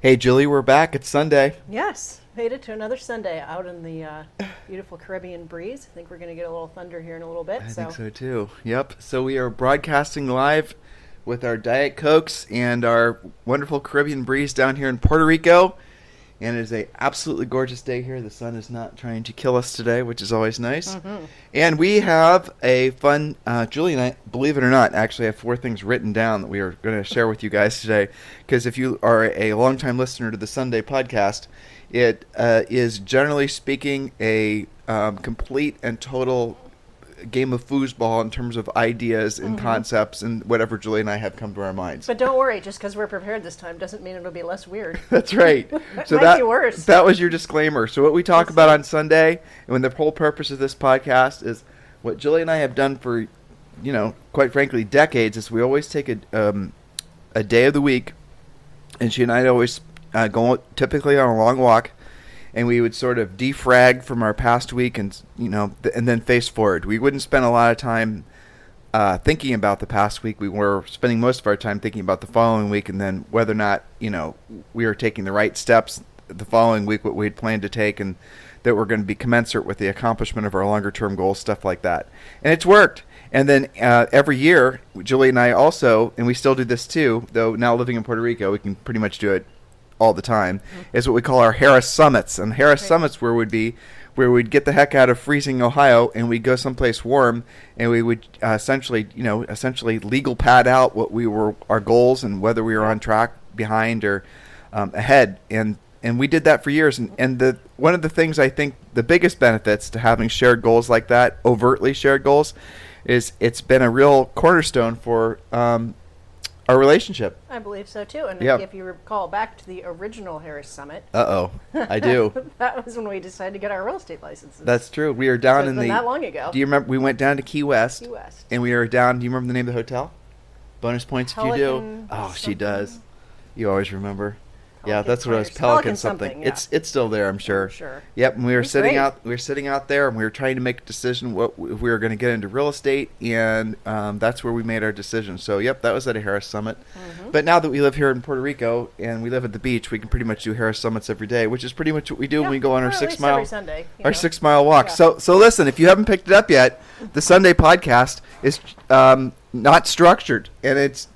Hey, Julie, we're back. It's Sunday. Yes, made it to another Sunday out in the beautiful Caribbean breeze. I think we're going to get a little thunder here in a little bit. I think So so too. Yep. So we are broadcasting live with our Diet Cokes and our wonderful Caribbean breeze down here in Puerto Rico. And it is a absolutely gorgeous day here. The sun is not trying to kill us today, which is always nice. And we have a fun, Julie and I, believe it or not, actually have 4 things written down that we are going to share with you guys today. Because if you are a longtime listener to the Sunday podcast, it is generally speaking a complete and total game of foosball in terms of ideas and concepts and whatever Julie and I have come to our minds. but don't worry, just because we're prepared this time doesn't mean it'll be less weird. That's right. So Might be worse. that was your disclaimer. So what we talk about on Sunday, and when the whole purpose of this podcast is what Julie and I have done for, quite frankly, decades, is we always take a day of the week, and she and I always go typically on a long walk, and we would sort of defrag from our past week and and then face forward. We wouldn't spend a lot of time thinking about the past week. We were spending most of our time thinking about the following week and then whether or not we were taking the right steps the following week, what we had planned to take, and that were going to be commensurate with the accomplishment of our longer term goals, stuff like that. And it's worked. And then every year, Julie and I also, and we still do this too, though now living in Puerto Rico, we can pretty much do it all the time, is what we call our Harris Summits. And Harris Summits where we'd get the heck out of freezing Ohio and we'd go someplace warm and we would essentially legal pad out what our goals and whether we were on track, behind, or ahead. And we did that for years. And one of the things I think the biggest benefits to having shared goals like that, overtly shared goals, is it's been a real cornerstone for our relationship. I believe so too. And Yep. if you recall back to the original Harris Summit, I do. that was when we decided to get our real estate licenses. That's true. We were down So in it's been that long ago. Do you remember we went down to Key West? Key West. And we were down. Do you remember the name of the hotel? Bonus points if you do. Pelican Oh, she something. does. You always remember. Yeah, Pelican that's what it was. Fires. Pelican something. Yeah. It's still there, I'm sure. I'm sure. Yep. And we were It's sitting great. out. We were sitting out there, and we were trying to make a decision what if we were going to get into real estate, and that's where we made our decision. So, yep, that was at a Harris Summit. But now that we live here in Puerto Rico and we live at the beach, we can pretty much do Harris Summits every day, which is pretty much what we do when we go on our Or at 6 least mile every Sunday, our 6 mile walk. Yeah. So listen, if you haven't picked it up yet, the Sunday podcast is not structured, and it's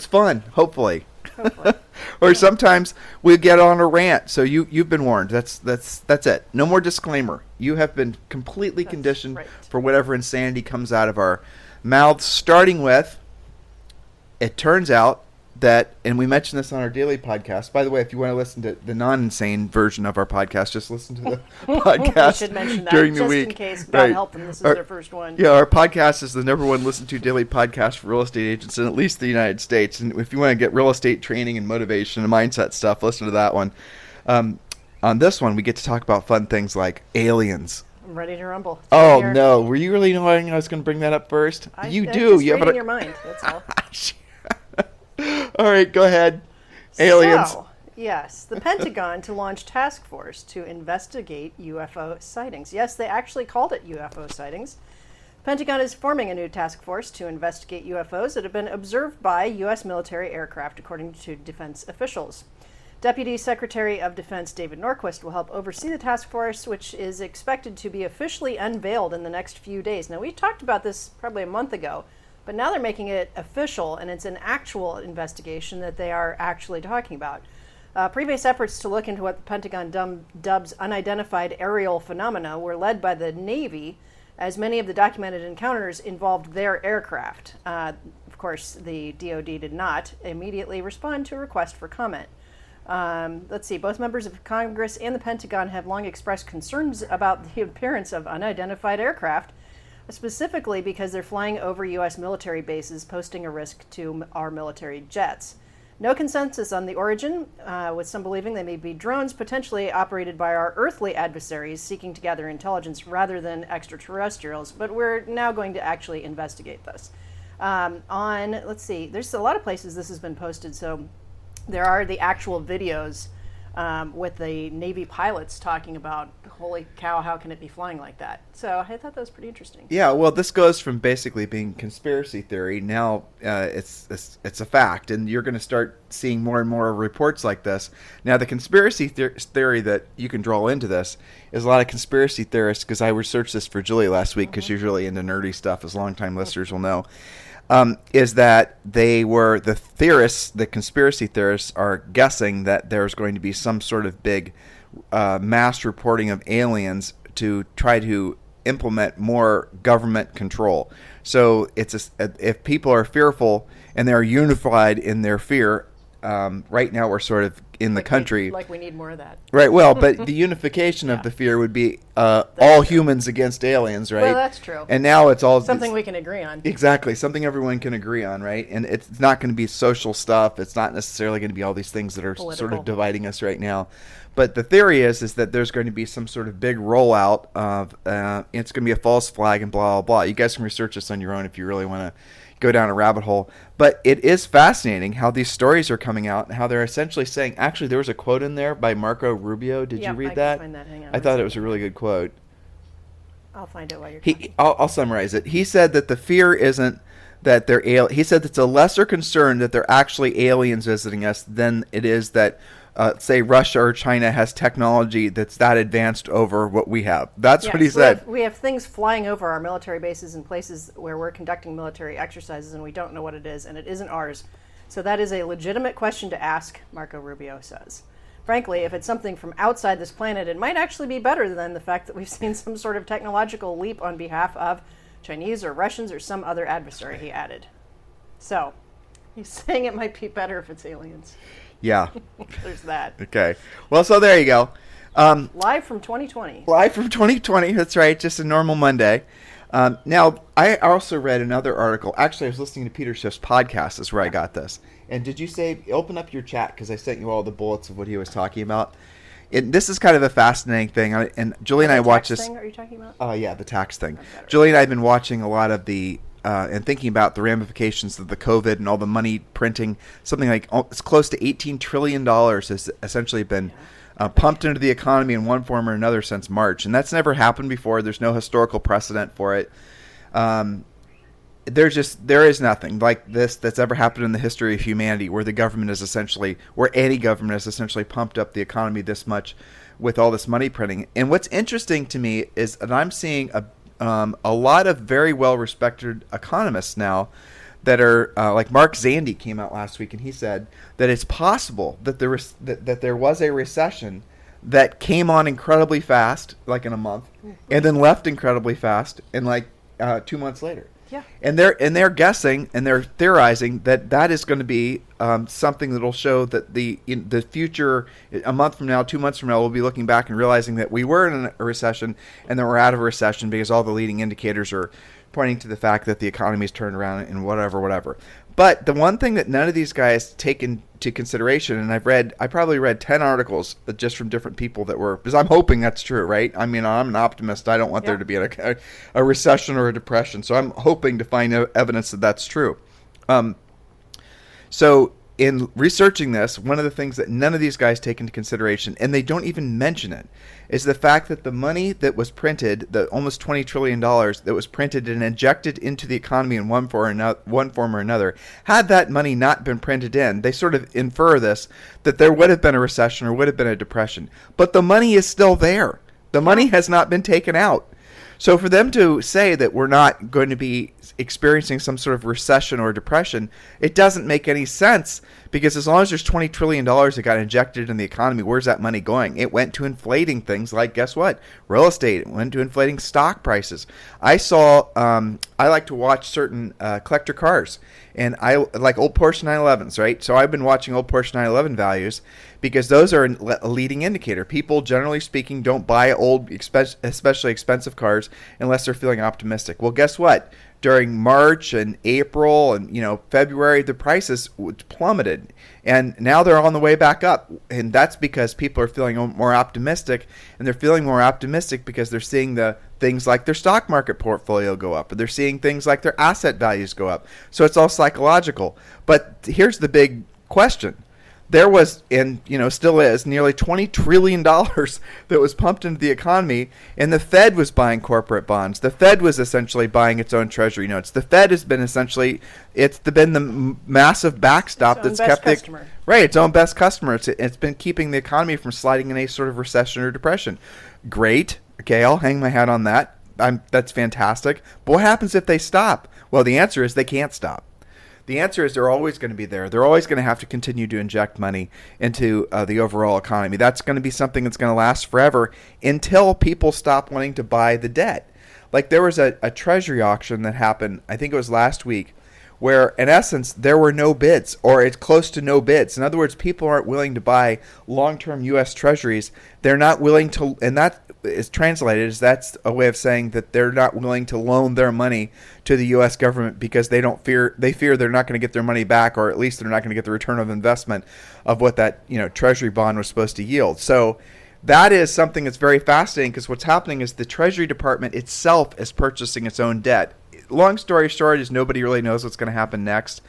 fun, hopefully. Hopefully. Or sometimes we get on a rant. So you've been warned. That's it. No more disclaimer. You have been completely That's conditioned right. for whatever insanity comes out of our mouths. Starting with, it turns out that, and we mentioned this on our daily podcast. By the way, if you want to listen to the non-insane version of our podcast, just listen to the podcast We should mention that during the just week. in case, God Right. help them, this is Our- their first one. Yeah, our podcast is the number one listened to daily podcast for real estate agents in at least the United States. And if you want to get real estate training and motivation and mindset stuff, listen to that one. On this one, we get to talk about fun things like aliens. I'm ready to rumble. It's Oh, right here. no. Were you really knowing I was going to bring that up first? You I'm do. Just You have reading your mind, that's all. All right, go ahead. Aliens. So, yes, the Pentagon to launch task force to investigate UFO sightings. Yes, they actually called it UFO sightings. Pentagon is forming a new task force to investigate UFOs that have been observed by U.S. military aircraft, according to defense officials. Deputy Secretary of Defense David Norquist will help oversee the task force, which is expected to be officially unveiled in the next few days. Now, we talked about this probably a month ago, but now they're making it official, and it's an actual investigation that they are actually talking about. Previous efforts to look into what the Pentagon dubs unidentified aerial phenomena were led by the Navy, as many of the documented encounters involved their aircraft. Of course, the DoD did not immediately respond to a request for comment. Let's see, both members of Congress and the Pentagon have long expressed concerns about the appearance of unidentified aircraft, specifically because they're flying over U.S. military bases, posing a risk to our military jets. No consensus on the origin, with some believing they may be drones potentially operated by our earthly adversaries seeking to gather intelligence rather than extraterrestrials, but we're now going to actually investigate this. Let's see, there's a lot of places this has been posted, so there are the actual videos with the Navy pilots talking about, holy cow, how can it be flying like that? So I thought that was pretty interesting. Yeah, well, this goes from basically being conspiracy theory. Now it's a fact, and you're going to start seeing more and more reports like this. Now, the conspiracy theory that you can draw into this is a lot of conspiracy theorists, because I researched this for Julie last week, because she's really into nerdy stuff, as longtime listeners will know, is that the theorists, the conspiracy theorists, are guessing that there's going to be some sort of big mass reporting of aliens to try to implement more government control. So if people are fearful and they're unified in their fear, right now we're sort of in the country. We need more of that. Right, well, but the unification of the fear would be all humans against aliens, right? Well, that's true. And now it's all... Something we can agree on. Exactly, something everyone can agree on, right? And it's not going to be social stuff. It's not necessarily going to be all these things that are sort of dividing us right now. But the theory is that there's going to be some sort of big rollout of... it's going to be a false flag and blah, blah, blah. You guys can research this on your own if you really want to go down a rabbit hole. But it is fascinating how these stories are coming out and how they're essentially saying... Actually, there was a quote in there by Marco Rubio. Did you read that? I can find that. Hang on. I thought it was a really good quote. I'll find it while you're talking. I'll summarize it. He said that the fear isn't that they're he said it's a lesser concern that they're actually aliens visiting us than it is that, say, Russia or China has technology that's that advanced over what we have. That's what he said. We have things flying over our military bases in places where we're conducting military exercises and we don't know what it is, and it isn't ours. So that is a legitimate question to ask, Marco Rubio says. Frankly, if it's something from outside this planet, it might actually be better than the fact that we've seen some sort of technological leap on behalf of Chinese or Russians or some other adversary, he added. So, he's saying it might be better if it's aliens. Yeah. There's that. Okay. Well, so there you go. Live from 2020. Live from 2020, that's right, just a normal Monday. Now, I also read another article. Actually, I was listening to Peter Schiff's podcast. That's where I got this. And did you open up your chat, because I sent you all the bullets of what he was talking about. This is kind of a fascinating thing. And Julie and I watched this. Thing, are you talking about? Yeah, the tax thing. Julie and I have been watching a lot of and thinking about the ramifications of the COVID and all the money printing. Something like it's close to $18 trillion has essentially been pumped into the economy in one form or another since March. And that's never happened before. There's no historical precedent for it. There is nothing like this that's ever happened in the history of humanity where any government has essentially pumped up the economy this much with all this money printing. And what's interesting to me is that I'm seeing a lot of very well-respected economists now that are like Mark Zandi came out last week and he said that it's possible that there was a recession that came on incredibly fast, like in a month, and then left incredibly fast in like 2 months later. Yeah. And they're guessing and they're theorizing that is going to be something that will show that the future, a month from now, 2 months from now, we'll be looking back and realizing that we were in a recession and then we're out of a recession because all the leading indicators are pointing to the fact that the economy's turned around and whatever. But the one thing that none of these guys take into consideration, and I probably read 10 articles just from different people because I'm hoping that's true, right? I mean, I'm an optimist. I don't want there to be a recession or a depression. So I'm hoping to find evidence that that's true. So in researching this, one of the things that none of these guys take into consideration, and they don't even mention it, is the fact that the money that was printed, the almost $20 trillion that was printed and injected into the economy in one form or another, had that money not been printed in, they sort of infer this, that there would have been a recession or would have been a depression. But the money is still there. The money has not been taken out. So for them to say that we're not going to be experiencing some sort of recession or depression, it doesn't make any sense, because as long as there's $20 trillion that got injected in the economy, where's that money going? It went to inflating things like, guess what? Real estate. It went to inflating stock prices. I like to watch certain collector cars, and I like old Porsche 911s, right? So I've been watching old Porsche 911 values because those are a leading indicator. People, generally speaking, don't buy old, especially expensive cars unless they're feeling optimistic. Well, guess what? During March and April and February, the prices plummeted, and now they're on the way back up. And that's because people are feeling more optimistic, and they're feeling more optimistic because they're seeing the things like their stock market portfolio go up, or they're seeing things like their asset values go up. So it's all psychological. But here's the big question. there was, and still is, nearly $20 trillion that was pumped into the economy, and the Fed was buying corporate bonds. The Fed was essentially buying its own treasury notes. The Fed has been it's been the massive backstop that's kept its own best customer. It's been keeping the economy from sliding in a sort of recession or depression. Great. Okay, I'll hang my hat on that. That's fantastic. But what happens if they stop? Well, the answer is they can't stop. The answer is they're always going to be there. They're always going to have to continue to inject money into the overall economy. That's going to be something that's going to last forever until people stop wanting to buy the debt. Like there was a treasury auction that happened, I think it was last week, where in essence there were no bids, or it's close to no bids. In other words, people aren't willing to buy long-term U.S. treasuries. They're not willing to, and that is translated as that's a way of saying that they're not willing to loan their money to the U.S. government because they fear they're not going to get their money back, or at least they're not going to get the return of investment of what that treasury bond was supposed to yield. So that is something that's very fascinating, because what's happening is the Treasury Department itself is purchasing its own debt. Long story short is nobody really knows what's going to happen next.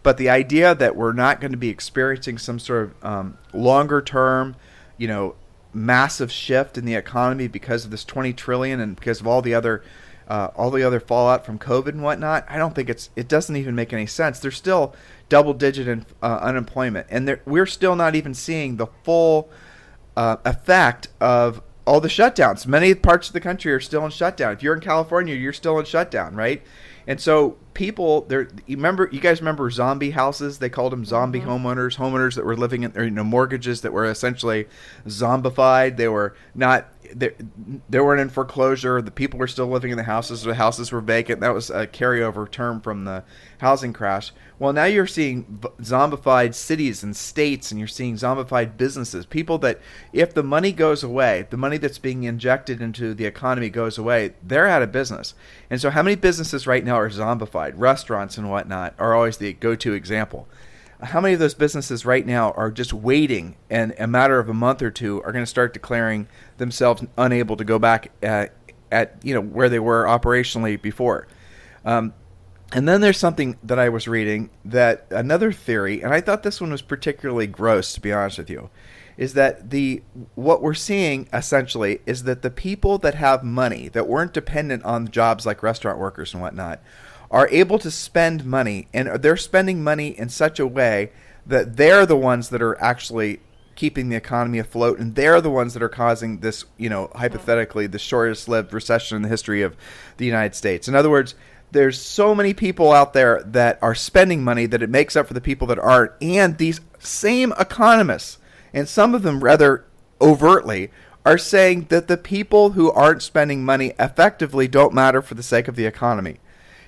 But the idea that we're not going to be experiencing some sort of longer term, massive shift in the economy because of this $20 trillion and because of all the other fallout from COVID and whatnot, I don't think it doesn't even make any sense. There's still double-digit unemployment, and we're still not even seeing the full effect of all the shutdowns. Many parts of the country are still in shutdown. If you're in California, you're still in shutdown, right? And so people, you guys remember zombie houses? They called them zombie homeowners that were living in, mortgages that were essentially zombified. They were not, they weren't in foreclosure. The people were still living in the houses. The houses were vacant. That was a carryover term from the housing crash. Well, now you're seeing zombified cities and states, and you're seeing zombified businesses. People that, if the money goes away, the money that's being injected into the economy goes away, they're out of business. And so how many businesses right now are zombified? Restaurants and whatnot are always the go-to example. How many of those businesses right now are just waiting, and a matter of a month or two are going to start declaring themselves unable to go back at where they were operationally before? And then there's something that I was reading, that another theory, and I thought this one was particularly gross, to be honest with you, is that what we're seeing essentially is that the people that have money, that weren't dependent on jobs like restaurant workers and whatnot, are able to spend money, and they're spending money in such a way that they're the ones that are actually keeping the economy afloat, and they're the ones that are causing this, hypothetically, the shortest lived recession in the history of the United States. In other words, there's so many people out there that are spending money that it makes up for the people that aren't. And these same economists, and some of them rather overtly, are saying that the people who aren't spending money effectively don't matter for the sake of the economy.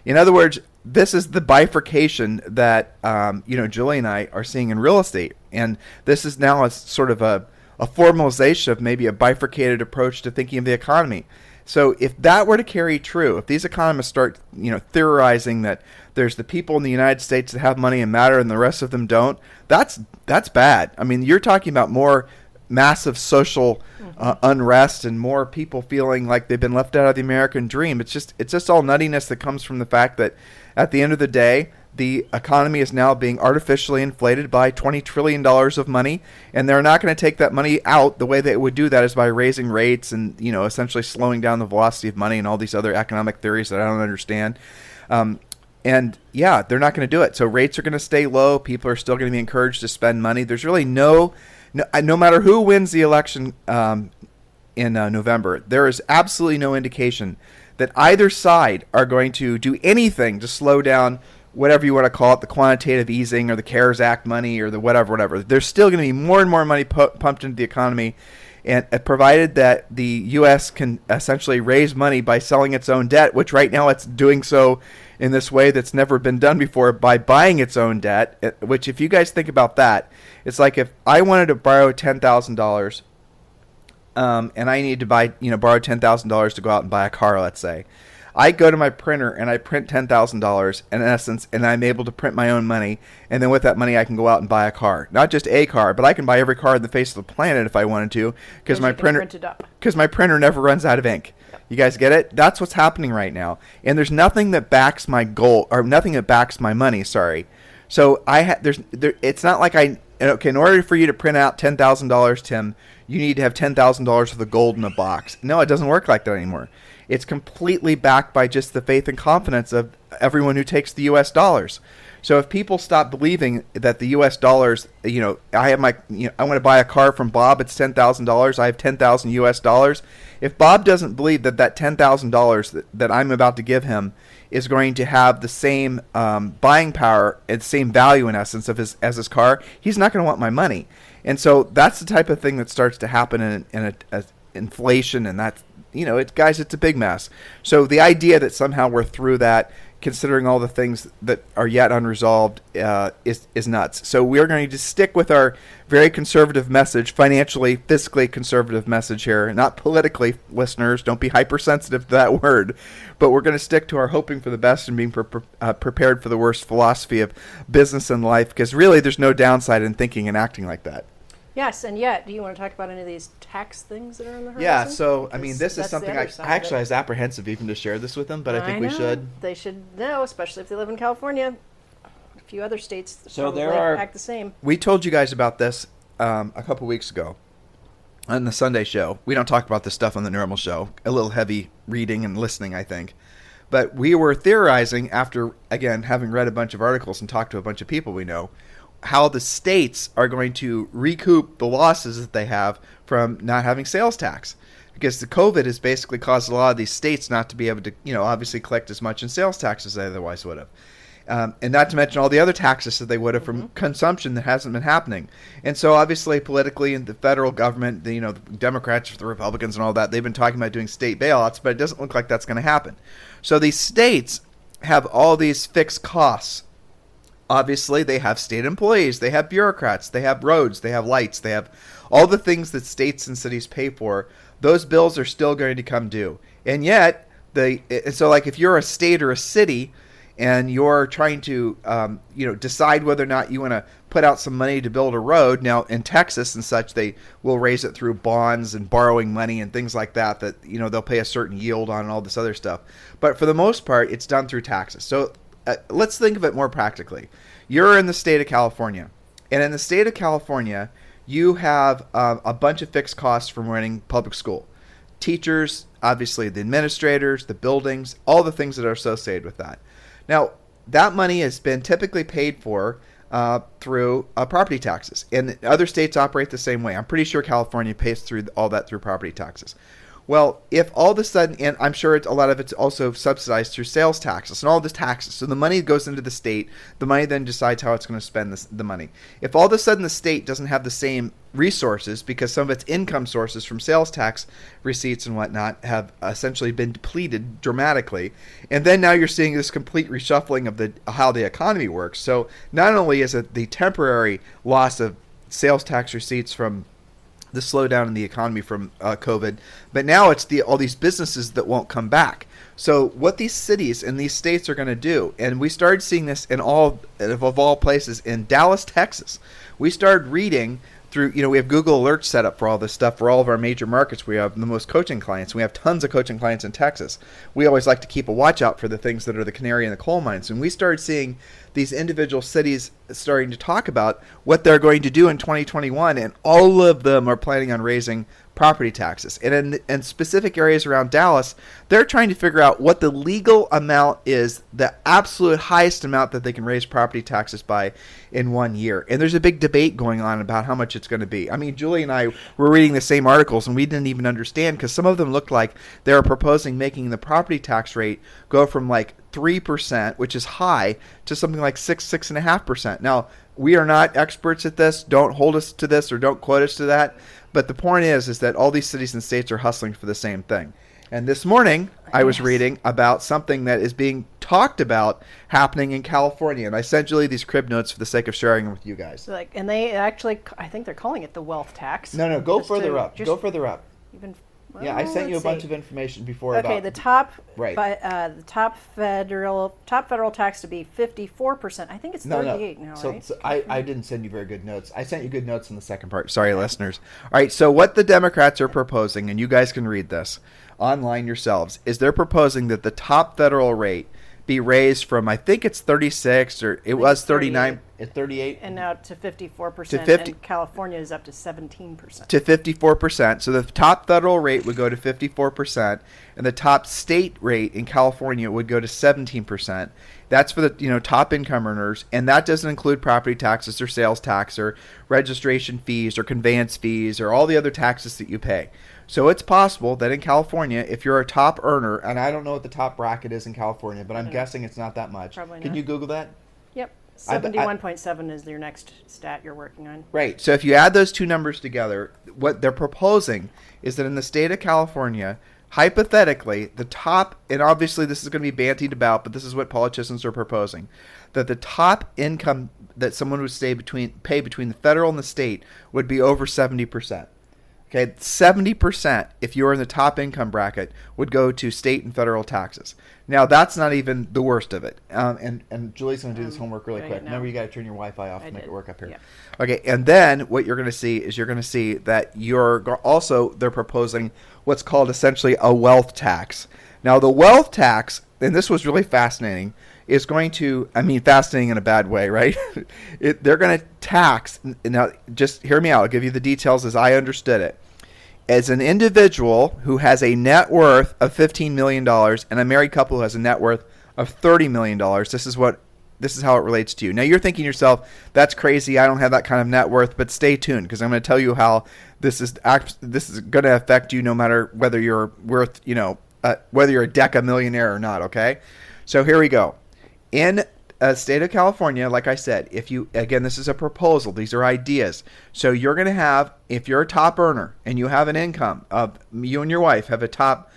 In other words, this is the bifurcation that Julie and I are seeing in real estate. And this is now a sort of a formalization of maybe a bifurcated approach to thinking of the economy. So if that were to carry true, if these economists start, theorizing that there's the people in the United States that have money and matter and the rest of them don't, that's bad. I mean, you're talking about more massive social unrest and more people feeling like they've been left out of the American dream. It's just all nuttiness that comes from the fact that at the end of the day, the economy is now being artificially inflated by $20 trillion of money, and they're not going to take that money out. The way they would do that is by raising rates and, essentially slowing down the velocity of money and all these other economic theories that I don't understand. And yeah, they're not going to do it. So rates are going to stay low. People are still going to be encouraged to spend money. There's really no matter who wins the election in November, there is absolutely no indication that either side are going to do anything to slow down whatever you want to call it, the quantitative easing or the CARES Act money or the whatever. There's still going to be more and more money pumped into the economy, and provided that the U.S. can essentially raise money by selling its own debt, which right now it's doing so in this way that's never been done before, by buying its own debt, which if you guys think about that, it's like if I wanted to borrow $10,000 and I need to borrow $10,000 to go out and buy a car, let's say. I go to my printer and I print $10,000 in essence, and I'm able to print my own money. And then with that money, I can go out and buy a car. Not just a car, but I can buy every car on the face of the planet if I wanted to, because my printer never runs out of ink. Yep. You guys get it? That's what's happening right now. And there's nothing that backs my goal, or nothing that backs my money. Sorry. So it's not like okay, in order for you to print out $10,000, Tim, you need to have $10,000 of the gold in a box. No, it doesn't work like that anymore. It's completely backed by just the faith and confidence of everyone who takes the U.S. dollars. So if people stop believing that the U.S. dollars, I have I want to buy a car from Bob, it's $10,000. I have 10,000 U.S. dollars. If Bob doesn't believe that $10,000 that I'm about to give him is going to have the same buying power and the same value in essence of as his car, he's not going to want my money. And so that's the type of thing that starts to happen in inflation, and that's, guys, it's a big mess. So the idea that somehow we're through that, considering all the things that are yet unresolved, is nuts. So we're going to stick with our very conservative message, financially, fiscally conservative message here, not politically, listeners. Don't be hypersensitive to that word. But we're going to stick to our hoping for the best and being prepared for the worst philosophy of business and life, because really there's no downside in thinking and acting like that. Yes, and yet, do you want to talk about any of these tax things that are on the horizon? Yeah, so, this is something I was apprehensive even to share this with them, but I think we should. They should know, especially if they live in California. A few other states act the same. We told you guys about this a couple weeks ago on the Sunday show. We don't talk about this stuff on the normal show. A little heavy reading and listening, I think. But we were theorizing after, again, having read a bunch of articles and talked to a bunch of people we know, how the states are going to recoup the losses that they have from not having sales tax. Because the COVID has basically caused a lot of these states not to be able to, obviously collect as much in sales tax as they otherwise would have. And not to mention all the other taxes that they would have from consumption that hasn't been happening. And so obviously politically in the federal government, the Democrats, the Republicans and all that, they've been talking about doing state bailouts, but it doesn't look like that's going to happen. So these states have all these fixed costs. Obviously, they have state employees, they have bureaucrats, they have roads, they have lights, they have all the things that states and cities pay for. Those bills are still going to come due. And yet, so like if you're a state or a city and you're trying to decide whether or not you want to put out some money to build a road, now in Texas and such, they will raise it through bonds and borrowing money and things like that they'll pay a certain yield on and all this other stuff. But for the most part, it's done through taxes. So let's think of it more practically. You're in the state of California, and in the state of California, you have a bunch of fixed costs from running public school. Teachers, obviously the administrators, the buildings, all the things that are associated with that. Now, that money has been typically paid for through property taxes, and other states operate the same way. I'm pretty sure California pays through all that through property taxes. Well, if all of a sudden, and I'm sure a lot of it's also subsidized through sales taxes and all this taxes, so the money goes into the state, the money then decides how it's going to spend the money. If all of a sudden the state doesn't have the same resources because some of its income sources from sales tax receipts and whatnot have essentially been depleted dramatically, and then now you're seeing this complete reshuffling of how the economy works. So not only is it the temporary loss of sales tax receipts from the slowdown in the economy from COVID, but now it's all these businesses that won't come back. So what these cities and these states are going to do, and we started seeing this in all places, in Dallas, Texas. We started reading through, we have Google Alerts set up for all this stuff for all of our major markets. We have the most coaching clients. We have tons of coaching clients in Texas. We always like to keep a watch out for the things that are the canary in the coal mines. And we started seeing these individual cities starting to talk about what they're going to do in 2021, and all of them are planning on raising property taxes. And in specific areas around Dallas, they're trying to figure out what the legal amount is, the absolute highest amount that they can raise property taxes by in 1 year. And there's a big debate going on about how much it's going to be. I mean, Julie and I were reading the same articles, and we didn't even understand, because some of them looked like they were proposing making the property tax rate go from like 3%, which is high, to something like 6.5%. Now, we are not experts at this. Don't hold us to this or don't quote us to that. But the point is that all these cities and states are hustling for the same thing. And this morning, I was reading about something that is being talked about happening in California. And I sent Julie these crib notes for the sake of sharing them with you guys. And they actually, I think they're calling it the wealth tax. No, go further up. Go further up. Well, yeah, I sent you a bunch of information before. Okay, the top federal tax to be 54%. I think it's 38 now, right? So I didn't send you very good notes. I sent you good notes in the second part. Sorry, listeners. All right, so what the Democrats are proposing, and you guys can read this online yourselves, is they're proposing that the top federal rate be raised from, I think it's 36, or it was 39. At 38. And now to 54%. To 50 and California is up to 17%. To 54%. So the top federal rate would go to 54%, and the top state rate in California would go to 17%. That's for the top income earners, and that doesn't include property taxes or sales tax or registration fees or conveyance fees or all the other taxes that you pay. So it's possible that in California, if you're a top earner, and I don't know what the top bracket is in California, but I'm guessing it's not that much. Probably Can not. you Google that? Yep. 71.7 is your next stat you're working on. Right. So if you add those two numbers together, what they're proposing is that in the state of California, hypothetically, the top, and obviously this is going to be bantied about, but this is what politicians are proposing, that the top income that someone would pay between the federal and the state would be over 70%. Okay, 70%, if you're in the top income bracket, would go to state and federal taxes. Now, that's not even the worst of it. And Julie's going to do this homework really quick. Remember, you got to turn your Wi-Fi off and make it work up here. Yeah. Okay, and then what you're going to see is that they're proposing what's called essentially a wealth tax. Now, the wealth tax, and this was really fascinating, is going to, fascinating in a bad way, right? They're going to tax, now just hear me out, I'll give you the details as I understood it. As an individual who has a net worth of $15 million and a married couple who has a net worth of $30 million, this is how it relates to you. Now you're thinking to yourself, that's crazy, I don't have that kind of net worth, but stay tuned because I'm going to tell you how this is going to affect you no matter whether you're worth, whether you're a deca millionaire or not, okay? So here we go. In the state of California, like I said, this is a proposal. These are ideas. So you're going to have, if you're a top earner and you have an income of, you and your wife have a top,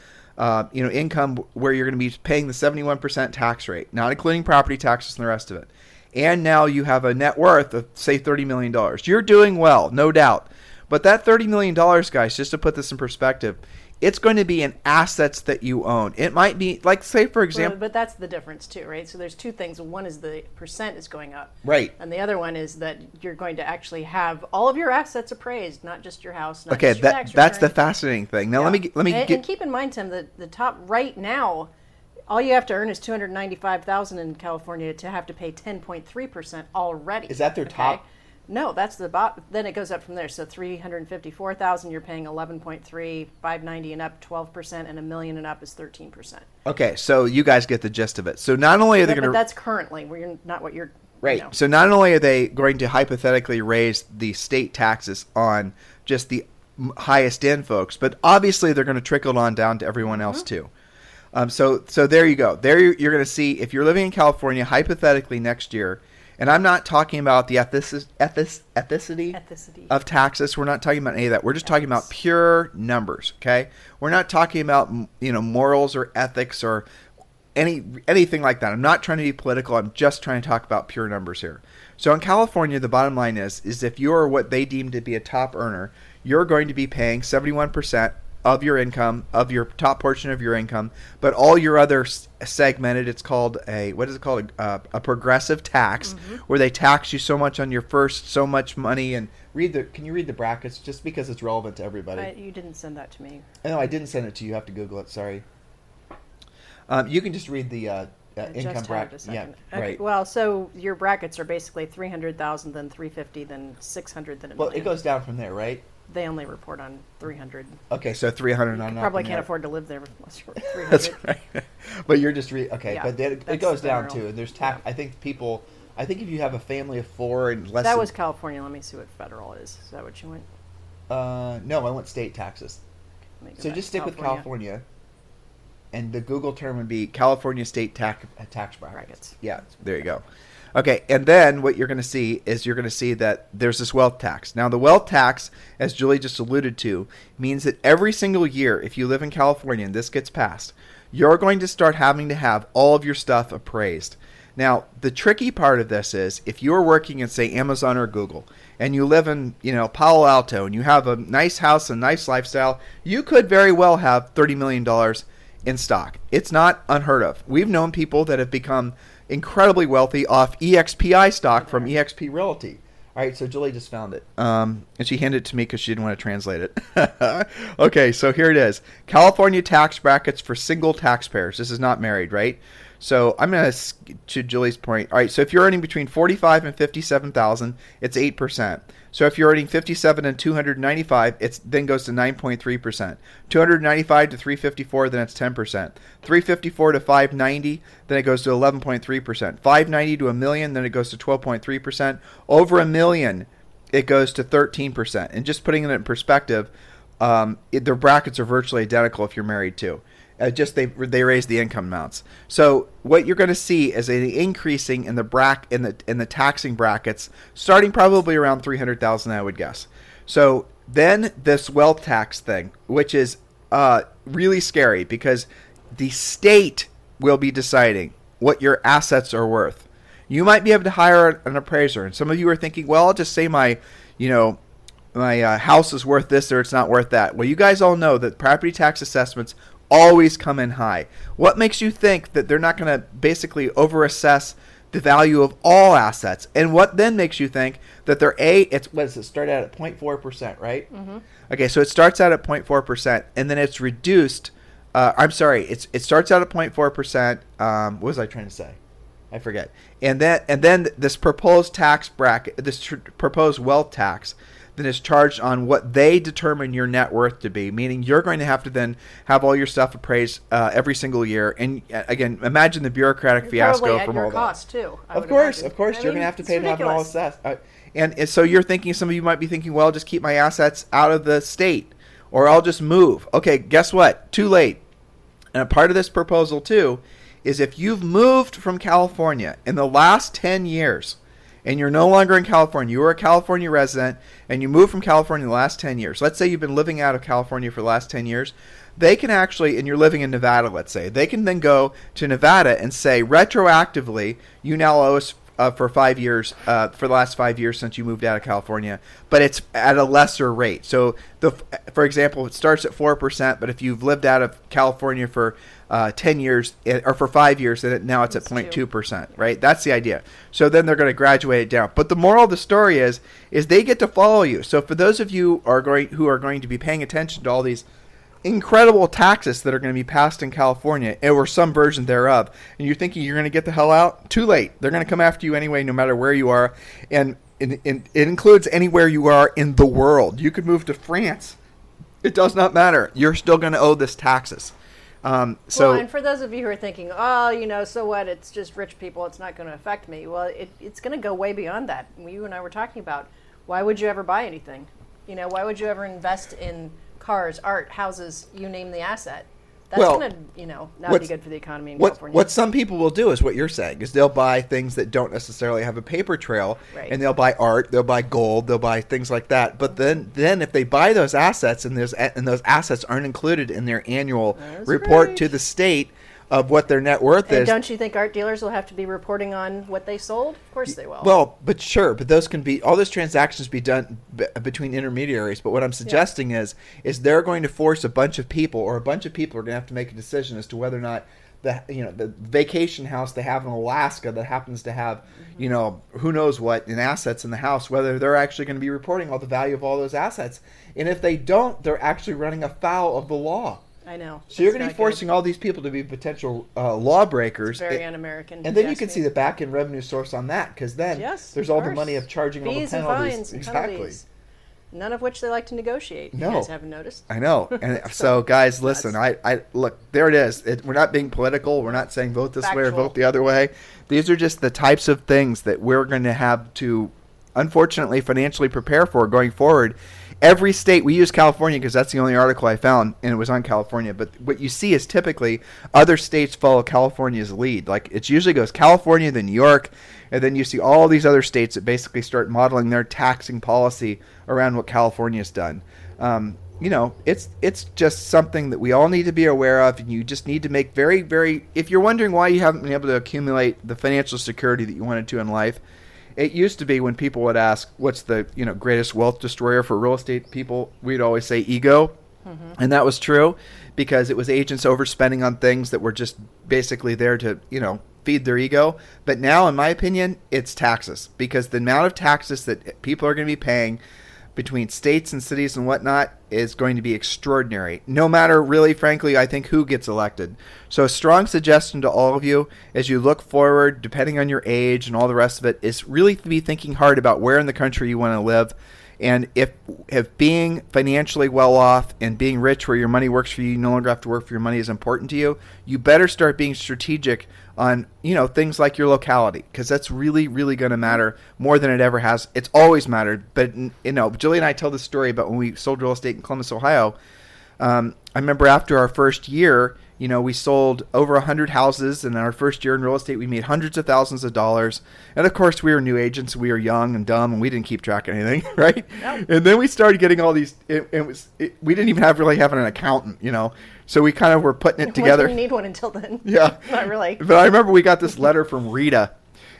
income where you're going to be paying the 71% tax rate, not including property taxes and the rest of it. And now you have a net worth of, say, $30 million. You're doing well, no doubt. But that $30 million, guys, just to put this in perspective, it's going to be in assets that you own. It might be, like, say, for example... But that's the difference, too, right? So there's two things. One is the percent is going up. Right. And the other one is that you're going to actually have all of your assets appraised, not just your house, not okay, just your tax that's the return. fascinating thing. Now, Yeah. and keep in mind, Tim, that the top right now, all you have to earn is $295,000 in California to have to pay 10.3% already. Is that their top? No, that's the bottom. Then it goes up from there. So $354,000, you're paying 11.3, $590 and up 12%, and $1 million and up is 13%. Okay, so you guys get the gist of it. So not only are they going to... But that's currently. We're not what you're... Right. So not only are they going to hypothetically raise the state taxes on just the highest end folks, but obviously they're going to trickle on down to everyone else too. So there you go. There you're going to see, if you're living in California, hypothetically next year, and I'm not talking about the ethicity of taxes. We're not talking about any of that. We're just talking about pure numbers, okay? We're not talking about, morals or ethics or anything like that. I'm not trying to be political. I'm just trying to talk about pure numbers here. So in California, the bottom line is if you're what they deem to be a top earner, you're going to be paying 71% of your income, of your top portion of your income, but all your other segmented, it's called a progressive tax, where they tax you so much on your first, so much money, and can you read the brackets just because it's relevant to everybody? You didn't send that to me. No, I didn't send it to you. You have to Google it. Sorry. You can just read the income bracket. Yeah, okay, right. Well, so your brackets are basically 300,000, then 350, then 600, then $1 million. Well, it goes down from there, right? They only report on 300. Okay, so 300 on probably can't afford to live there unless you're 300. That's right. But you're just okay. Yeah, but then it goes down federal. too. And there's tax. Yeah. I think if you have a family of 4 and less. That was California. Let me see what federal is. Is that what you went? No, I went state taxes. So just stick with California. And the Google term would be California state tax brackets. Yeah, there you go. Okay, and then what you're going to see is that there's this wealth tax. Now, the wealth tax, as Julie just alluded to, means that every single year, if you live in California and this gets passed, you're going to start having to have all of your stuff appraised. Now, the tricky part of this is if you're working in, say, Amazon or Google, and you live in, Palo Alto, and you have a nice house, a nice lifestyle, you could very well have $30 million in stock. It's not unheard of. We've known people that have become incredibly wealthy off EXPI stock from EXP Realty. All right, so Julie just found it. And she handed it to me because she didn't want to translate it. Okay, so here it is. California tax brackets for single taxpayers. This is not married, right? So I'm going to Julie's point. All right, so if you're earning between 45 and 57,000, it's 8%. So if you're earning 57 and 295, it then goes to 9.3%. 295 to 354, then it's 10%. 354 to 590, then it goes to 11.3%. 590 to a million, then it goes to 12.3%. Over a million, it goes to 13%. And just putting it in perspective, the brackets are virtually identical if you're married too. Just they raise the income amounts. So what you're going to see is an increasing in the taxing brackets, starting probably around 300,000, I would guess. So then this wealth tax thing, which is really scary because the state will be deciding what your assets are worth. You might be able to hire an appraiser, and some of you are thinking, well, I'll just say my house is worth this or it's not worth that. Well, you guys all know that property tax assessments always come in high. What makes you think that they're not going to basically overassess the value of all assets? And what then makes you think that they're what does it start out at 0.4%, right? Mm-hmm. Okay, so it starts out at 0.4%, and then it's reduced. It starts out at 0.4%. What was I trying to say? I forget. And then this proposed tax bracket, proposed wealth tax, then is charged on what they determine your net worth to be, meaning you're going to have to then have all your stuff appraised every single year. And again, imagine the bureaucratic fiasco from all that. Cost too. Of course, you're going to have to pay to have it all assessed. And so you're thinking, some of you might be thinking, well, just keep my assets out of the state, or I'll just move. Okay, guess what? Too late. And a part of this proposal too is if you've moved from California in the last 10 years, and you're no longer in California, you were a California resident, and you moved from California in the last 10 years. Let's say you've been living out of California for the last 10 years. They can actually, and you're living in Nevada, let's say, they can then go to Nevada and say, retroactively, you now owe us for 5 years, for the last 5 years since you moved out of California, but it's at a lesser rate. So, for example, it starts at 4%, but if you've lived out of California for 10 years or for 5 years, then now it's at 0.2%, right? That's the idea. So then they're going to graduate it down. But the moral of the story is they get to follow you. So for those of you who are going to be paying attention to all these incredible taxes that are going to be passed in California, or some version thereof, and you're thinking you're going to get the hell out, too late. They're going to come after you anyway, no matter where you are. And it includes anywhere you are in the world. You could move to France. It does not matter. You're still going to owe this taxes. And for those of you who are thinking, so what? It's just rich people. It's not going to affect me. Well, it's going to go way beyond that. You and I were talking about, why would you ever buy anything? Why would you ever invest in cars, art, houses, you name the asset? That's going to, not be good for the economy in California. What some people will do is what you're saying, is they'll buy things that don't necessarily have a paper trail, right. And they'll buy art, they'll buy gold, they'll buy things like that. But then if they buy those assets and those assets aren't included in their annual report to the state of what their net worth is. Don't you think art dealers will have to be reporting on what they sold? Of course they will. Well, but those can be, all those transactions be done between intermediaries. But what I'm suggesting is they're going to force a bunch of people are going to have to make a decision as to whether or not the vacation house they have in Alaska that happens to have, who knows what in assets in the house, whether they're actually going to be reporting all the value of all those assets. And if they don't, they're actually running afoul of the law. I know. So you're going to be forcing all these people to be potential lawbreakers. It's very un-American. And then you can see the back-end revenue source on that, because then there's all the money of charging all the penalties. Fees and fines. Exactly. Penalties. None of which they like to negotiate. No. You guys haven't noticed. I know. And so guys, listen, I look, there it is. We're not being political. We're not saying vote this way or vote the other way. These are just the types of things that we're going to have to, unfortunately, financially prepare for going forward. Every state, we use California because that's the only article I found, and it was on California. But what you see is typically other states follow California's lead. Like, it usually goes California, then New York, and then you see all these other states that basically start modeling their taxing policy around what California's done. It's just something that we all need to be aware of, and you just need to make very, very, if you're wondering why you haven't been able to accumulate the financial security that you wanted to in life, it used to be when people would ask, what's the greatest wealth destroyer for real estate people, we'd always say ego. Mm-hmm. And that was true because it was agents overspending on things that were just basically there to, feed their ego. But now, in my opinion, it's taxes, because the amount of taxes that people are going to be paying between states and cities and whatnot is going to be extraordinary. No matter, really, frankly, I think who gets elected. So a strong suggestion to all of you as you look forward, depending on your age and all the rest of it, is really to be thinking hard about where in the country you want to live. And if being financially well off and being rich where your money works for you, you no longer have to work for your money is important to you, you better start being strategic on, things like your locality, because that's really, really going to matter more than it ever has. It's always mattered. But, Julie and I tell this story about when we sold real estate in Columbus, Ohio. I remember after our first year, we sold over 100 houses, and in our first year in real estate, we made hundreds of thousands of dollars. And of course, we were new agents, we were young and dumb, and we didn't keep track of anything, right? Nope. And then we started getting all these. We didn't even really have an accountant, So we kind of were putting it together. We didn't need one until then. Yeah, not really. But I remember we got this letter from Rita.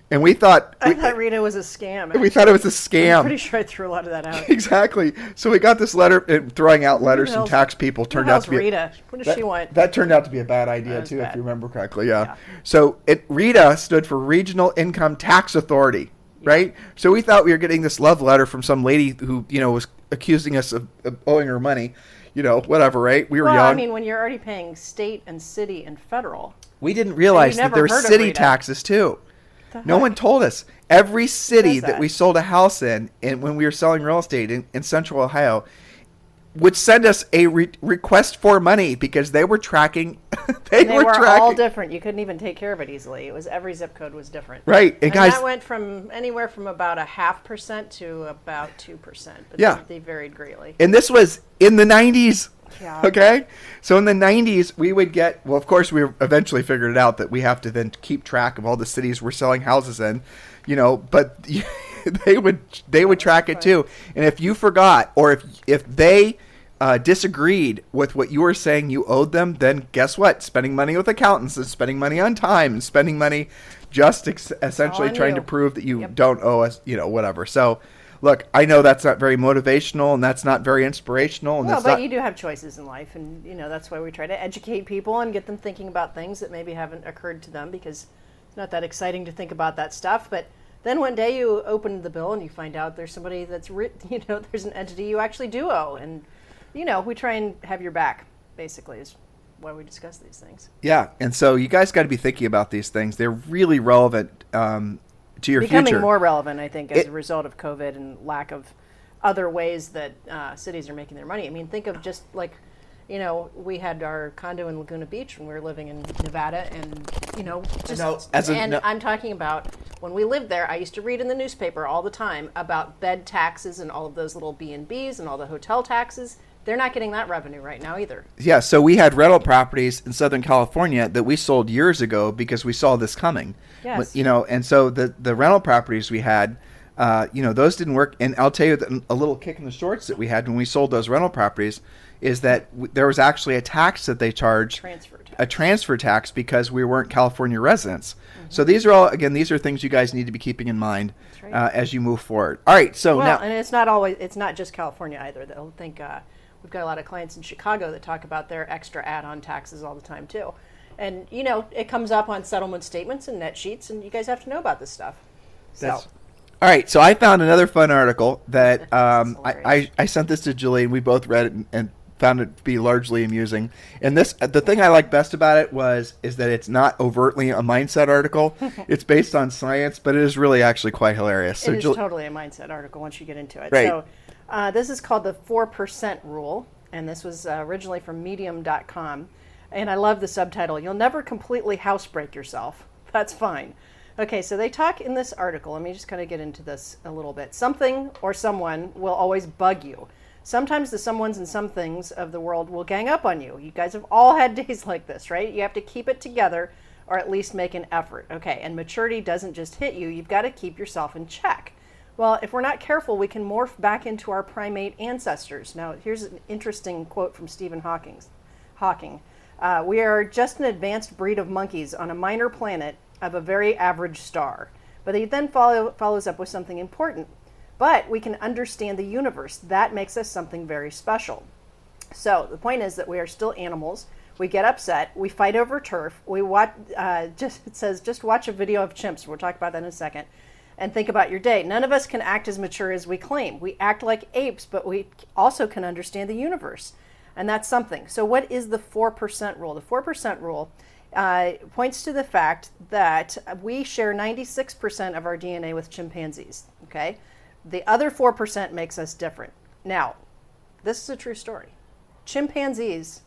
And we thought... I thought Rita was a scam. Actually. We thought it was a scam. I'm pretty sure I threw a lot of that out. Exactly. So we got this letter, and throwing out letters from tax people turned out to be... Rita? What does she want? That turned out to be a bad idea, too, if you remember correctly. Yeah. So Rita stood for Regional Income Tax Authority, right? So we thought we were getting this love letter from some lady who, was accusing us of owing her money. Whatever, right? We were young. I mean, when you're already paying state and city and federal. We didn't realize that there were city taxes, too. No one told us. Every city that we sold a house in, and when we were selling real estate in Central Ohio, would send us a request for money because they were tracking. They were tracking. All different. You couldn't even take care of it easily. It was every zip code was different. Right, and guys, that went from anywhere from about 0.5% to about 2%. But they varied greatly. And this was in the 90s. Yeah. Okay? So in the 90s, we would get, well, of course, we eventually figured it out that we have to then keep track of all the cities we're selling houses in, but they would track it too. And if you forgot, or if they disagreed with what you were saying you owed them, then guess what? Spending money with accountants and spending money on time and spending money just essentially trying to prove that you don't owe us, whatever. So, look, I know that's not very motivational and that's not very inspirational. And but you do have choices in life, and that's why we try to educate people and get them thinking about things that maybe haven't occurred to them, because it's not that exciting to think about that stuff. But then one day you open the bill and you find out there's somebody that's there's an entity you actually do owe, and we try and have your back. Basically, is why we discuss these things. Yeah, and so you guys got to be thinking about these things. They're really relevant. To your becoming future. more relevant, I think, as a result of COVID and lack of other ways that cities are making their money. I mean, think of just like, we had our condo in Laguna Beach when we were living in Nevada, and I'm talking about when we lived there. I used to read in the newspaper all the time about bed taxes and all of those little B&Bs and all the hotel taxes. They're not getting that revenue right now either. Yeah, so we had rental properties in Southern California that we sold years ago because we saw this coming. Yes. And so the rental properties we had, those didn't work. And I'll tell you that a little kick in the shorts that we had when we sold those rental properties is that there was actually a tax that they charged. A transfer tax because we weren't California residents. Mm-hmm. So these are things you guys need to be keeping in mind as you move forward. All right, so now. And it's not just California either. They'll think... We've got a lot of clients in Chicago that talk about their extra add-on taxes all the time, too. And, it comes up on settlement statements and net sheets, and you guys have to know about this stuff. All right, so I found another fun article that I sent this to Julie, and we both read it and found it to be largely amusing. And the thing I like best about it is that it's not overtly a mindset article. It's based on science, but it is really actually quite hilarious. It is totally a mindset article once you get into it. Right. So, this is called the 4% rule, and this was originally from medium.com. And I love the subtitle, "You'll never completely housebreak yourself. That's fine." Okay, so they talk in this article. Let me just kind of get into this a little bit. Something or someone will always bug you. Sometimes the someones and some things of the world will gang up on you. You guys have all had days like this, right? You have to keep it together or at least make an effort. Okay, and maturity doesn't just hit you. You've got to keep yourself in check. Well, if we're not careful, we can morph back into our primate ancestors. Now, here's an interesting quote from Stephen Hawking. "We are just an advanced breed of monkeys on a minor planet of a very average star." But he then follows up with something important. "But we can understand the universe. That makes us something very special." So the point is that we are still animals. We get upset. We fight over turf. We watch. It says just watch a video of chimps. We'll talk about that in a second. and think about your day. None of us can act as mature as we claim. We act like apes, but we also can understand the universe. And that's something. So what is the 4% rule? The 4% rule points to the fact that we share 96% of our DNA with chimpanzees. Okay? The other 4% makes us different. Now, this is a true story. Chimpanzees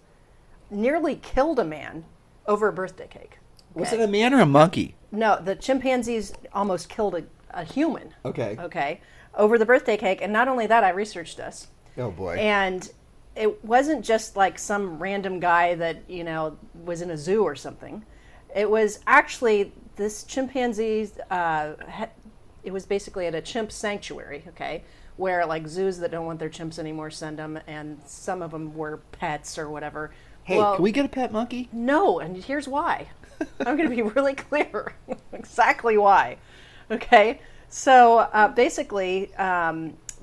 nearly killed a man over a birthday cake. Okay? Was it a man or a monkey? No, the chimpanzees almost killed a human. Okay. Okay, over the birthday cake. And not only that, I researched this. Oh, boy. And it wasn't just like some random guy that, was in a zoo or something. It was actually this chimpanzee, it was basically at a chimp sanctuary, okay, where like zoos that don't want their chimps anymore send them, and some of them were pets or whatever. Hey, can we get a pet monkey? No, and here's why. I'm going to be really clear exactly why. Okay, so basically,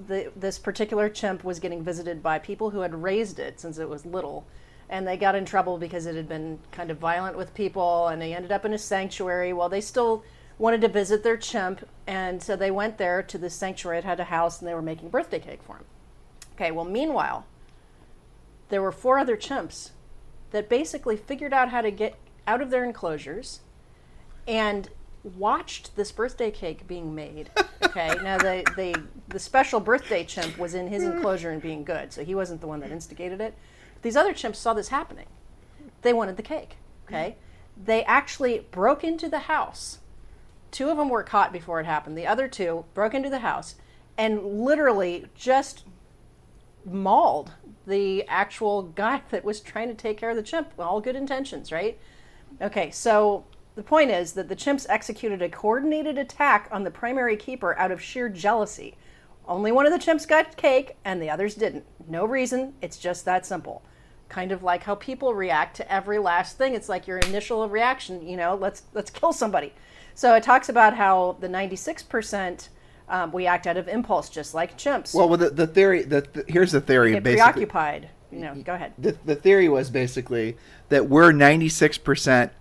this particular chimp was getting visited by people who had raised it since it was little, and they got in trouble because it had been kind of violent with people, and they ended up in a sanctuary. Well, they still wanted to visit their chimp, and so they went there to this sanctuary. It had a house, and they were making birthday cake for him. Okay, well, meanwhile, there were 4 other chimps that basically figured out how to get out of their enclosures and watched this birthday cake being made. Okay, now the special birthday chimp was in his enclosure and being good, so he wasn't the one that instigated it. These other chimps saw this happening. They wanted the cake. Okay, they actually broke into the house. 2 of them were caught before it happened. The other 2 broke into the house and literally just mauled the actual guy that was trying to take care of the chimp. All good intentions, right? Okay, so the point is that the chimps executed a coordinated attack on the primary keeper out of sheer jealousy. Only one of the chimps got cake and the others didn't. No reason. It's just that simple. Kind of like how people react to every last thing. It's like your initial reaction, let's kill somebody. So it talks about how the 96% we act out of impulse, just like chimps. Well, the theory, here's the theory. Get basically preoccupied. Go ahead. The theory was basically that we're 96%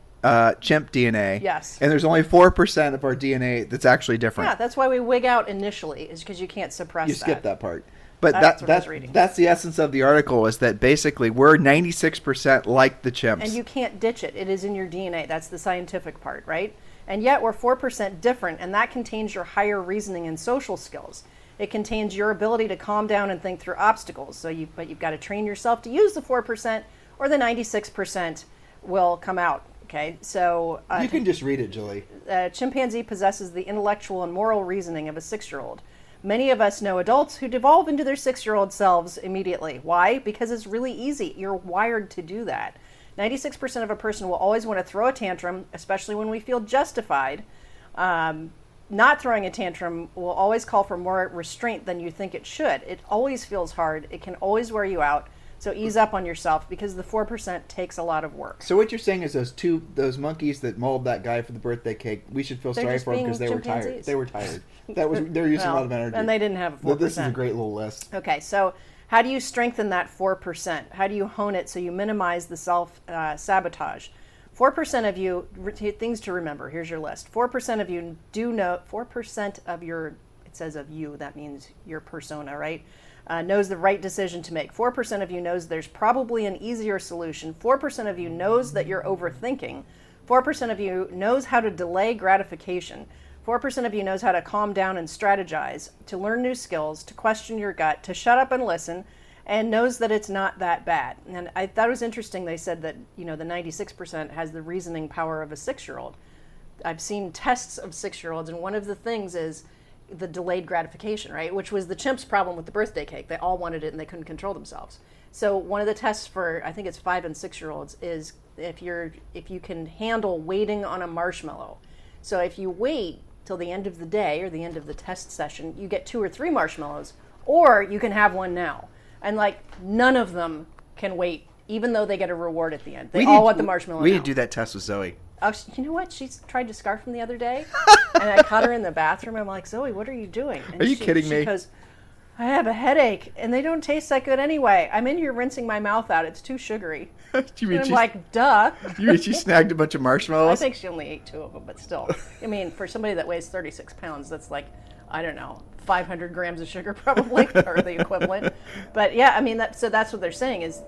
chimp DNA. Yes. And there's only 4% of our DNA that's actually different. Yeah, that's why we wig out initially, is because you can't suppress that. You skip that part. But That's what I was reading. that's the essence of the article, is that basically we're 96% like the chimps. And you can't ditch it. It is in your DNA. That's the scientific part, right? And yet we're 4% different, and that contains your higher reasoning and social skills. It contains your ability to calm down and think through obstacles. But you've got to train yourself to use the 4%, or the 96% will come out. Okay, so you can just read it, Julie. Chimpanzee possesses the intellectual and moral reasoning of a 6-year-old. Many of us know adults who devolve into their 6-year-old selves immediately. Why? Because it's really easy. You're wired to do that. 96% of a person will always want to throw a tantrum, especially when we feel justified. Not throwing a tantrum will always call for more restraint than you think it should. It always feels hard. It can always wear you out. So ease up on yourself, because the 4% takes a lot of work. So what you're saying is those monkeys that mauled that guy for the birthday cake, we should feel sorry for them because they were tired. They were tired. They're using a lot of energy. And they didn't have a 4%. But this is a great little list. Okay, so how do you strengthen that 4%? How do you hone it so you minimize the self-sabotage? 4% of you, things to remember, here's your list. 4% of you do know, 4% of your, it says of you, that means your persona, right? Knows the right decision to make. 4% of you knows there's probably an easier solution. 4% of you knows that you're overthinking. 4% of you knows how to delay gratification. 4% of you knows how to calm down and strategize, to learn new skills, to question your gut, to shut up and listen, and knows that it's not that bad. And I thought it was interesting they said that, the 96% has the reasoning power of a 6-year-old. I've seen tests of 6-year-olds, and one of the things is the delayed gratification, right? Which was the chimp's problem with the birthday cake. They all wanted it and they couldn't control themselves. So one of the tests for, I think it's 5 and 6-year-olds, is if you can handle waiting on a marshmallow. So if you wait till the end of the day or the end of the test session, you get 2 or 3 marshmallows, or you can have one now. And none of them can wait, even though they get a reward at the end. They all want the marshmallow. We need to do that test with Zoe. Oh, you know what? She tried to scarf him the other day, and I caught her in the bathroom. I'm like, Zoe, what are you doing? And are you kidding me? She goes, I have a headache, and they don't taste that good anyway. I'm in here rinsing my mouth out. It's too sugary. You mean And I'm like, duh. You mean she snagged a bunch of marshmallows? I think she only ate 2 of them, but still. I mean, for somebody that weighs 36 pounds, that's like, I don't know, 500 grams of sugar probably, or the equivalent. But yeah, I mean, that's what they're saying is,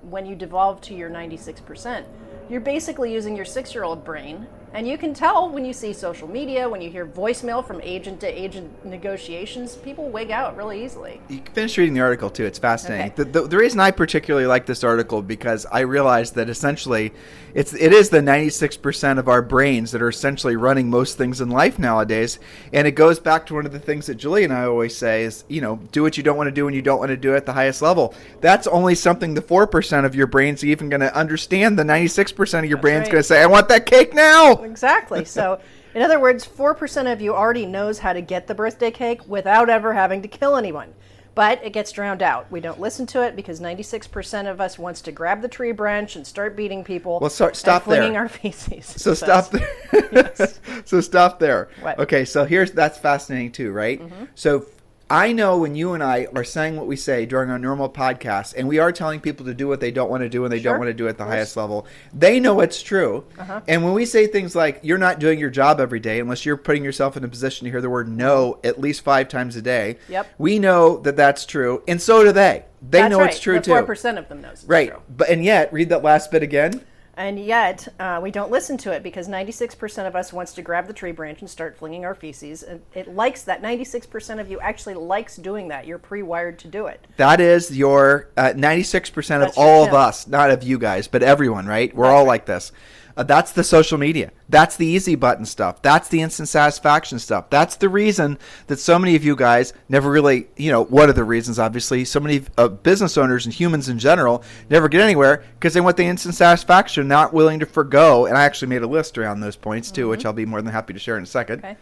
when you devolve to your 96%, you're basically using your 6-year-old brain. And you can tell when you see social media, when you hear voicemail from agent to agent negotiations, people wig out really easily. You can finish reading the article, too. It's fascinating. Okay. The reason I particularly like this article, because I realized that essentially it is the 96% of our brains that are essentially running most things in life nowadays. And it goes back to one of the things that Julie and I always say is, do what you don't want to do when you don't want to do it at the highest level. That's only something the 4% of your brain's even going to understand. The 96% of your brain's going to say, I want that cake now. Exactly. So, in other words, 4% of you already knows how to get the birthday cake without ever having to kill anyone. But it gets drowned out. We don't listen to it because 96% of us wants to grab the tree branch and start beating people. Well, stop and flinging there. Our feces. So stop there. Yes. So stop there. What? Okay, so that's fascinating too, right? Mm-hmm. So I know when you and I are saying what we say during our normal podcast, and we are telling people to do what they don't want to do and they don't want to do it at the highest level, they know it's true. Uh-huh. And when we say things like, you're not doing your job every day unless you're putting yourself in a position to hear the word no at least 5 times a day, we know that that's true, and so do they. They know it's true too. 4% of them knows it's true. And yet, read that last bit again. And yet, we don't listen to it because 96% of us wants to grab the tree branch and start flinging our feces. And it likes that. 96% of you actually likes doing that. You're pre-wired to do it. That is your 96% of all of us, not of you guys, but everyone, right? We're all like this. That's the social media. That's the easy button stuff. That's the instant satisfaction stuff. That's the reason that so many of you guys never really, what are the reasons, obviously, so many business owners and humans in general never get anywhere because they want the instant satisfaction, not willing to forgo. And I actually made a list around those points too, which I'll be more than happy to share in a second. Okay.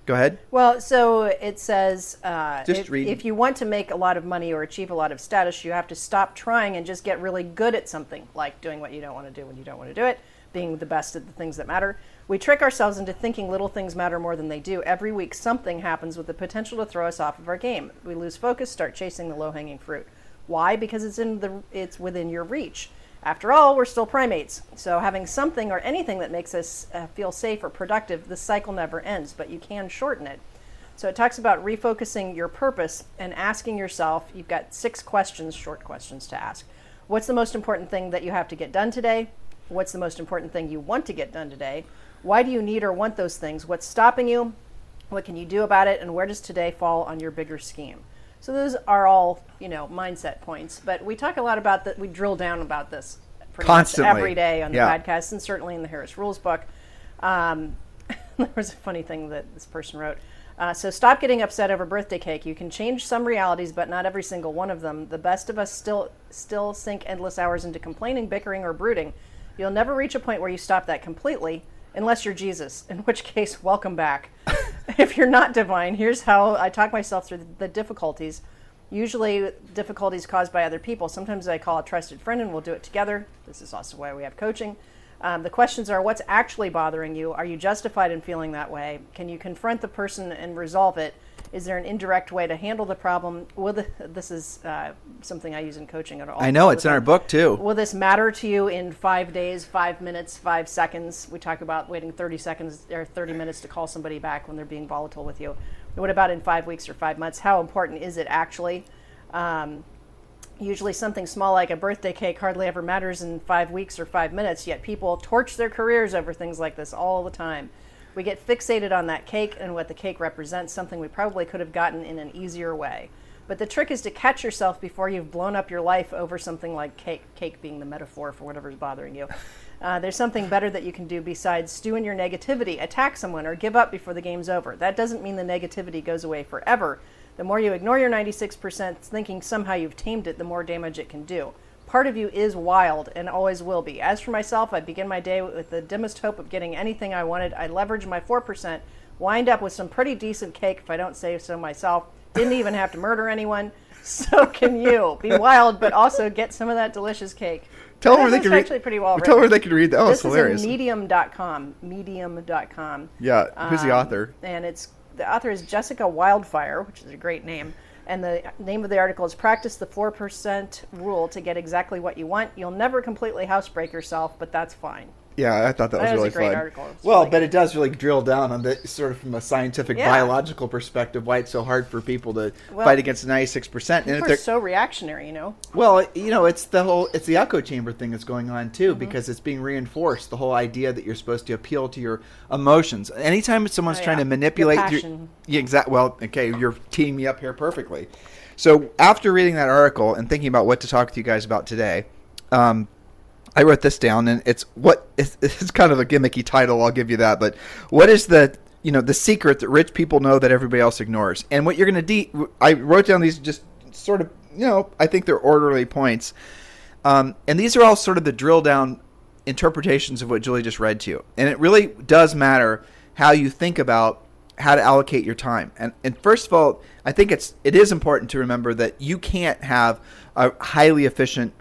Go ahead. Well, so it says if you want to make a lot of money or achieve a lot of status, you have to stop trying and just get really good at something, like doing what you don't want to do when you don't want to do it, being the best at the things that matter. We trick ourselves into thinking little things matter more than they do. Every week, something happens with the potential to throw us off of our game. We lose focus, start chasing the low-hanging fruit. Why? Because it's within your reach. After all, we're still primates. So having something or anything that makes us feel safe or productive, the cycle never ends, but you can shorten it. So it talks about refocusing your purpose and asking yourself, you've got 6 questions, short questions to ask. What's the most important thing that you have to get done today? What's the most important thing you want to get done today? Why do you need or want those things? What's stopping you? What can you do about it? And where does today fall on your bigger scheme? So those are all, mindset points. But we talk a lot about that. We drill down about this constantly every day on the podcast, and certainly in the Harris Rules book. There was a funny thing that this person wrote. So stop getting upset over birthday cake. You can change some realities, but not every single one of them. The best of us still sink endless hours into complaining, bickering, or brooding. You'll never reach a point where you stop that completely, unless you're Jesus, in which case, welcome back. If you're not divine, here's how I talk myself through the difficulties. Usually difficulties caused by other people. Sometimes I call a trusted friend and we'll do it together. This is also why we have coaching. The questions are, what's actually bothering you? Are you justified in feeling that way? Can you confront the person and resolve it? Is there an indirect way to handle the problem? This is something I use in coaching at all. I know, it's in our book too. Will this matter to you in 5 days, 5 minutes, 5 seconds? We talk about waiting 30 seconds or 30 minutes to call somebody back when they're being volatile with you. What about in 5 weeks or 5 months? How important is it actually? Usually something small like a birthday cake hardly ever matters in 5 weeks or 5 minutes, yet people torch their careers over things like this all the time. We get fixated on that cake and what the cake represents, something we probably could have gotten in an easier way. But the trick is to catch yourself before you've blown up your life over something like cake being the metaphor for whatever's bothering you. There's something better that you can do besides stew in your negativity, attack someone, or give up before the game's over. That doesn't mean the negativity goes away forever. The more you ignore your 96% thinking somehow you've tamed it, the more damage it can do. Part of you is wild and always will be. As for myself, I begin my day with the dimmest hope of getting anything I wanted. I leverage my 4%, wind up with some pretty decent cake if I don't say so myself. Didn't even have to murder anyone. So can you. Be wild, but also get some of that delicious cake. Tell them where they can read. Actually pretty well written. Tell them where they can read that. Oh, it's hilarious. This is Medium.com. Medium.com. Yeah. Who's the author? And the author is Jessica Wildfire, which is a great name. And the name of the article is Practice the 4% Rule to Get Exactly What You Want. You'll never completely housebreak yourself, but that's fine. Yeah, I thought that was really a great fun. article. Well, really but it does really drill down on the sort of from a scientific, biological perspective why it's so hard for people to fight against 96%. People are so reactionary, Well, it's the echo chamber thing that's going on too, because it's being reinforced. The whole idea that you're supposed to appeal to your emotions. Anytime someone's trying to manipulate your passion. Well, okay, you're teeing me up here perfectly. So after reading that article and thinking about what to talk to you guys about today, I wrote this down, and it's kind of a gimmicky title. I'll give you that. But what is the secret that rich people know that everybody else ignores? And what you're going to I wrote down these just sort of, I think they're orderly points. And these are all sort of the drill down interpretations of what Julie just read to you. And it really does matter how you think about how to allocate your time. And first of all, I think it is important to remember that you can't have a highly efficient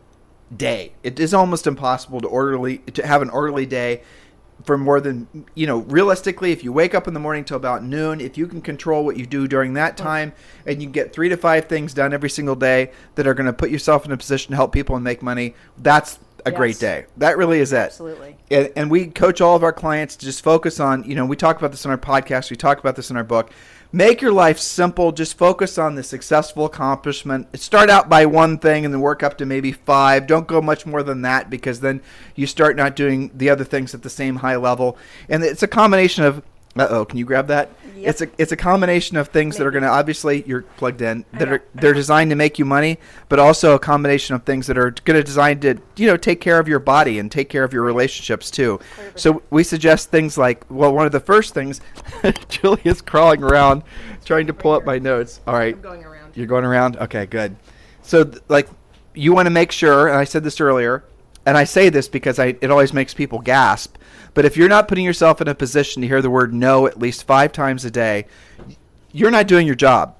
day. It is almost impossible to have an orderly day for more than, realistically, if you wake up in the morning till about noon, if you can control what you do during that time and you get 3 to 5 things done every single day that are going to put yourself in a position to help people and make money, that's a great day. That really is it. Absolutely. And we coach all of our clients to just focus on, we talk about this in our podcast, we talk about this in our book. Make your life simple. Just focus on the successful accomplishment. Start out by one thing and then work up to maybe 5. Don't go much more than that, because then you start not doing the other things at the same high level. And it's a combination of can you grab that? Yep. It's a combination of things that are going to, obviously you're plugged in, they're designed to make you money, but also a combination of things that are going to designed to, take care of your body and take care of your relationships too. 100%. So we suggest things like, one of the first things, Julie is crawling around trying to pull up my notes. All right. I'm going around. You're going around? Okay, good. So you want to make sure, and I said this earlier, and I say this because it always makes people gasp, but if you're not putting yourself in a position to hear the word no at least 5 times a day, you're not doing your job.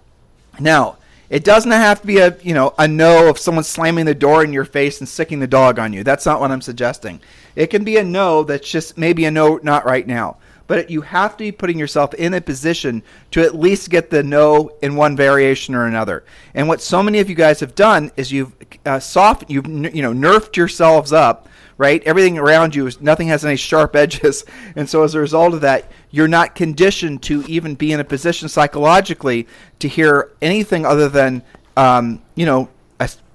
Now, it doesn't have to be a no of someone slamming the door in your face and sicking the dog on you. That's not what I'm suggesting. It can be a no that's just maybe a no, not right now. But you have to be putting yourself in a position to at least get the no in one variation or another. And what so many of you guys have done is you've nerfed yourselves up, right? Everything around you nothing has any sharp edges. And so as a result of that, you're not conditioned to even be in a position psychologically to hear anything other than,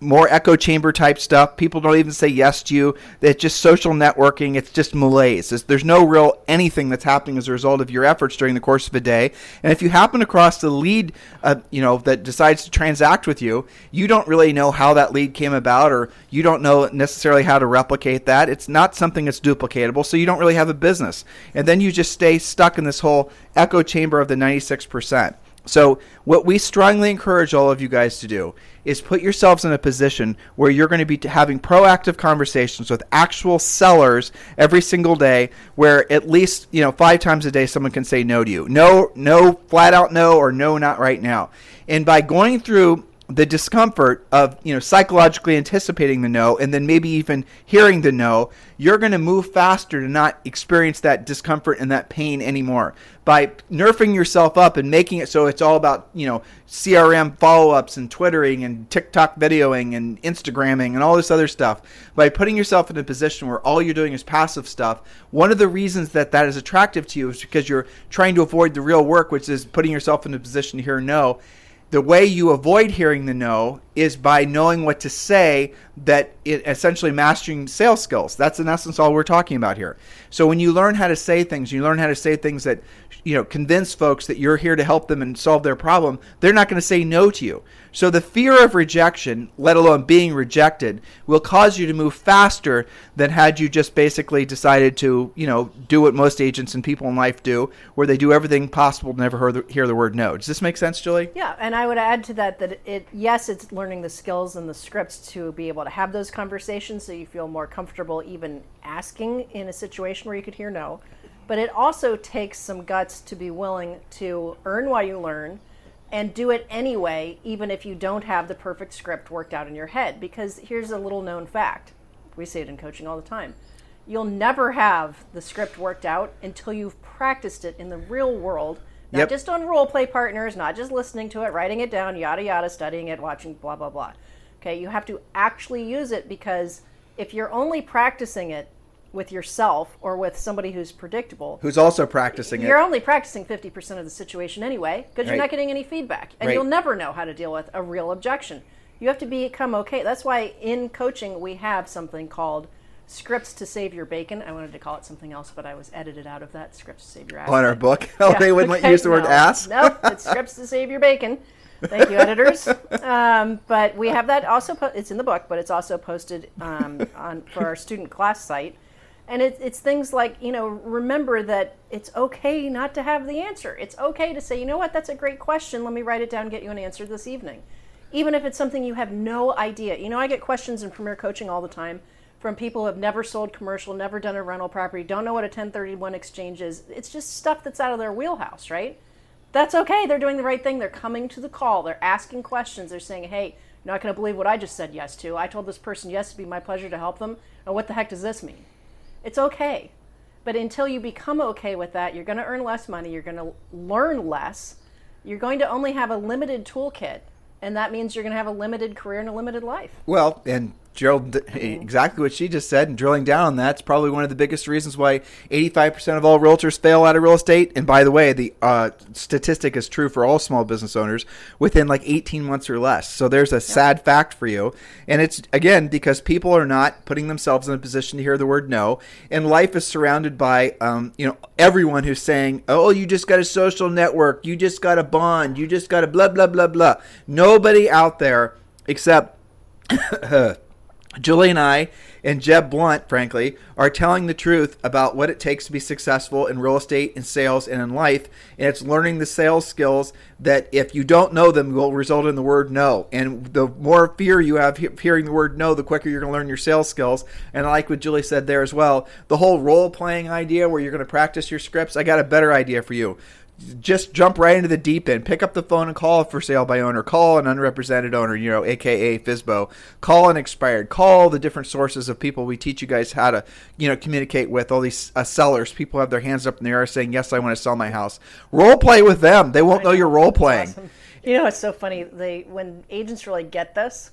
more echo chamber type stuff. People don't even say yes to you. It's just social networking. It's just malaise. There's no real anything that's happening as a result of your efforts during the course of a day. And if you happen across the lead, that decides to transact with you, you don't really know how that lead came about, or you don't know necessarily how to replicate that. It's not something that's duplicatable, so you don't really have a business. And then you just stay stuck in this whole echo chamber of the 96%. So what we strongly encourage all of you guys to do is put yourselves in a position where you're going to be having proactive conversations with actual sellers every single day, where at least 5 times a day someone can say no to you. No, flat out no, or no, not right now. And by going through the discomfort of psychologically anticipating the no and then maybe even hearing the no, you're going to move faster to not experience that discomfort and that pain anymore. By nerfing yourself up and making it so it's all about CRM follow-ups and Twittering and TikTok videoing and Instagramming and all this other stuff, by putting yourself in a position where all you're doing is passive stuff, one of the reasons that is attractive to you is because you're trying to avoid the real work, which is putting yourself in a position to hear no. The way you avoid hearing the no is by knowing what to say, that it essentially mastering sales skills. That's in essence all we're talking about here. So when you learn how to say things, that convince folks that you're here to help them and solve their problem, they're not going to say no to you. So the fear of rejection, let alone being rejected, will cause you to move faster than had you just basically decided to, do what most agents and people in life do, where they do everything possible to never hear the word no. Does this make sense, Julie? Yeah, and I would add to that it's learning the skills and the scripts to be able to have those conversations so you feel more comfortable even asking in a situation where you could hear no. But it also takes some guts to be willing to earn while you learn and do it anyway, even if you don't have the perfect script worked out in your head. Because here's a little known fact. We say it in coaching all the time. You'll never have the script worked out until you've practiced it in the real world Not Yep. just on role play partners, not just listening to it, writing it down, yada, yada, studying it, watching, blah, blah, blah. Okay, you have to actually use it, because if you're only practicing it with yourself or with somebody who's predictable, Who's also practicing you're it. only practicing 50% of the situation anyway, because you're Right. not getting any feedback. And Right. you'll never know how to deal with a real objection. You have to become okay. That's why in coaching we have something called scripts to save your bacon. I wanted to call it something else, but I was edited out of that. Scripts to save your ass. On our book. Oh, Yeah, they wouldn't let you okay, use the word no. ass? Nope, it's scripts to save your bacon. Thank you, editors. But we have that also. It's in the book, but it's also posted on for our student class site. And it's things like, remember that it's okay not to have the answer. It's okay to say, you know what, that's a great question. Let me write it down and get you an answer this evening. Even if it's something you have no idea. I get questions in Premier Coaching all the time from people who have never sold commercial, never done a rental property, don't know what a 1031 exchange is. It's just stuff that's out of their wheelhouse, right? That's okay. They're doing the right thing. They're coming to the call. They're asking questions. They're saying, hey, you're not going to believe what I just said yes to. I told this person yes, it'd be my pleasure to help them. And what the heck does this mean? It's okay. But until you become okay with that, you're going to earn less money. You're going to learn less. You're going to only have a limited toolkit. And that means you're going to have a limited career and a limited life. Well, and Gerald, exactly what she just said, and drilling down on that's probably one of the biggest reasons why 85% of all realtors fail out of real estate. And by the way, the statistic is true for all small business owners within like 18 months or less. So there's a sad fact for you. And it's, again, because people are not putting themselves in a position to hear the word no. And life is surrounded by, everyone who's saying, oh, you just got a social network, you just got a bond, you just got a blah, blah, blah, blah. Nobody out there except Julie and I and Jeb Blunt, frankly, are telling the truth about what it takes to be successful in real estate, in sales, and in life. And it's learning the sales skills that if you don't know them will result in the word no. And the more fear you have hearing the word no, the quicker you're going to learn your sales skills. And I like what Julie said there as well. The whole role-playing idea where you're going to practice your scripts, I got a better idea for you. Just jump right into the deep end. Pick up the phone and call a for sale by owner. Call an unrepresented owner, aka FSBO. Call an expired. Call the different sources of people we teach you guys how to, communicate with. All these sellers. People have their hands up in the air saying, yes, I want to sell my house. Role play with them. They won't know you're role playing. Awesome. It's so funny. When agents really get this,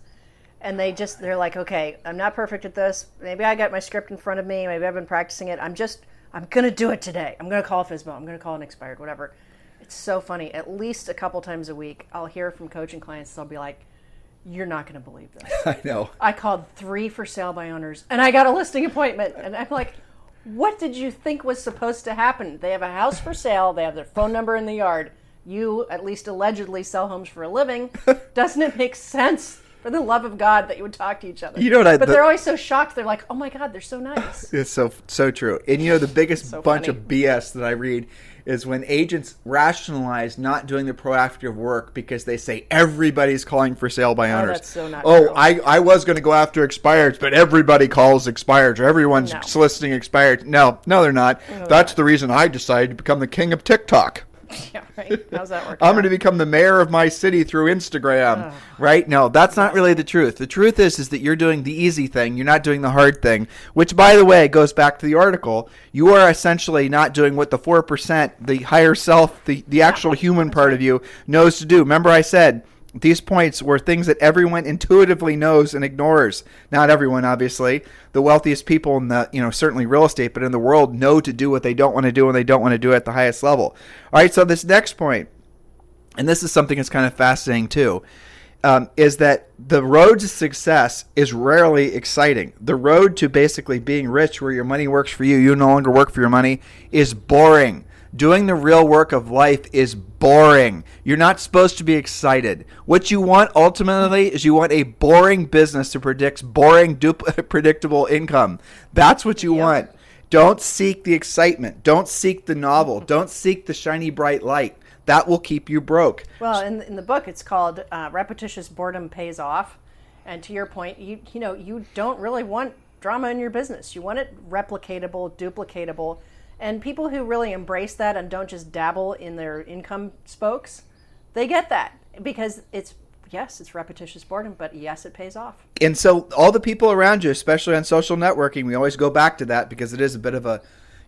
and they're like, okay, I'm not perfect at this. Maybe I got my script in front of me. Maybe I've been practicing it. I'm going to do it today. I'm going to call FSBO. I'm going to call an expired, whatever. It's so funny. At least a couple times a week, I'll hear from coaching clients. They'll be like, you're not going to believe this. I know. I called 3 for sale by owners, and I got a listing appointment. And I'm like, what did you think was supposed to happen? They have a house for sale. They have their phone number in the yard. You, at least allegedly, sell homes for a living. Doesn't it make sense? For the love of God, that you would talk to each other. They're always so shocked. They're like, oh my God, they're so nice. It's so true. And the biggest So bunch funny. of BS that I read is when agents rationalize not doing the proactive work because they say everybody's calling for sale by owners. That's so not true. I was going to go after expireds, but everybody calls expireds, or everyone's No. soliciting expireds. No, they're not. That's the reason I decided to become the king of TikTok. Yeah, right. How's that working? I'm going to become the mayor of my city through Instagram, right? No, that's not really the truth. The truth is that you're doing the easy thing. You're not doing the hard thing, which, by the way, goes back to the article. You are essentially not doing what the 4%, the higher self, the actual human part of you knows to do. Remember I said these points were things that everyone intuitively knows and ignores. Not everyone, obviously. The wealthiest people in the, certainly real estate, but in the world know to do what they don't want to do, and they don't want to do it at the highest level. All right, so this next point, and this is something that's kind of fascinating too, is that the road to success is rarely exciting. The road to basically being rich, where your money works for you, you no longer work for your money, is boring. Doing the real work of life is boring. You're not supposed to be excited. What you want ultimately is you want a boring business that predicts boring, predictable income. That's what you want. Don't seek the excitement. Don't seek the novel. Don't seek the shiny bright light. That will keep you broke. Well, in the book, it's called Repetitious Boredom Pays Off. And to your point, you don't really want drama in your business. You want it replicatable, duplicatable. And people who really embrace that and don't just dabble in their income spokes, they get that because it's repetitious boredom, but yes, it pays off. And so all the people around you, especially on social networking, we always go back to that because it is a bit of a,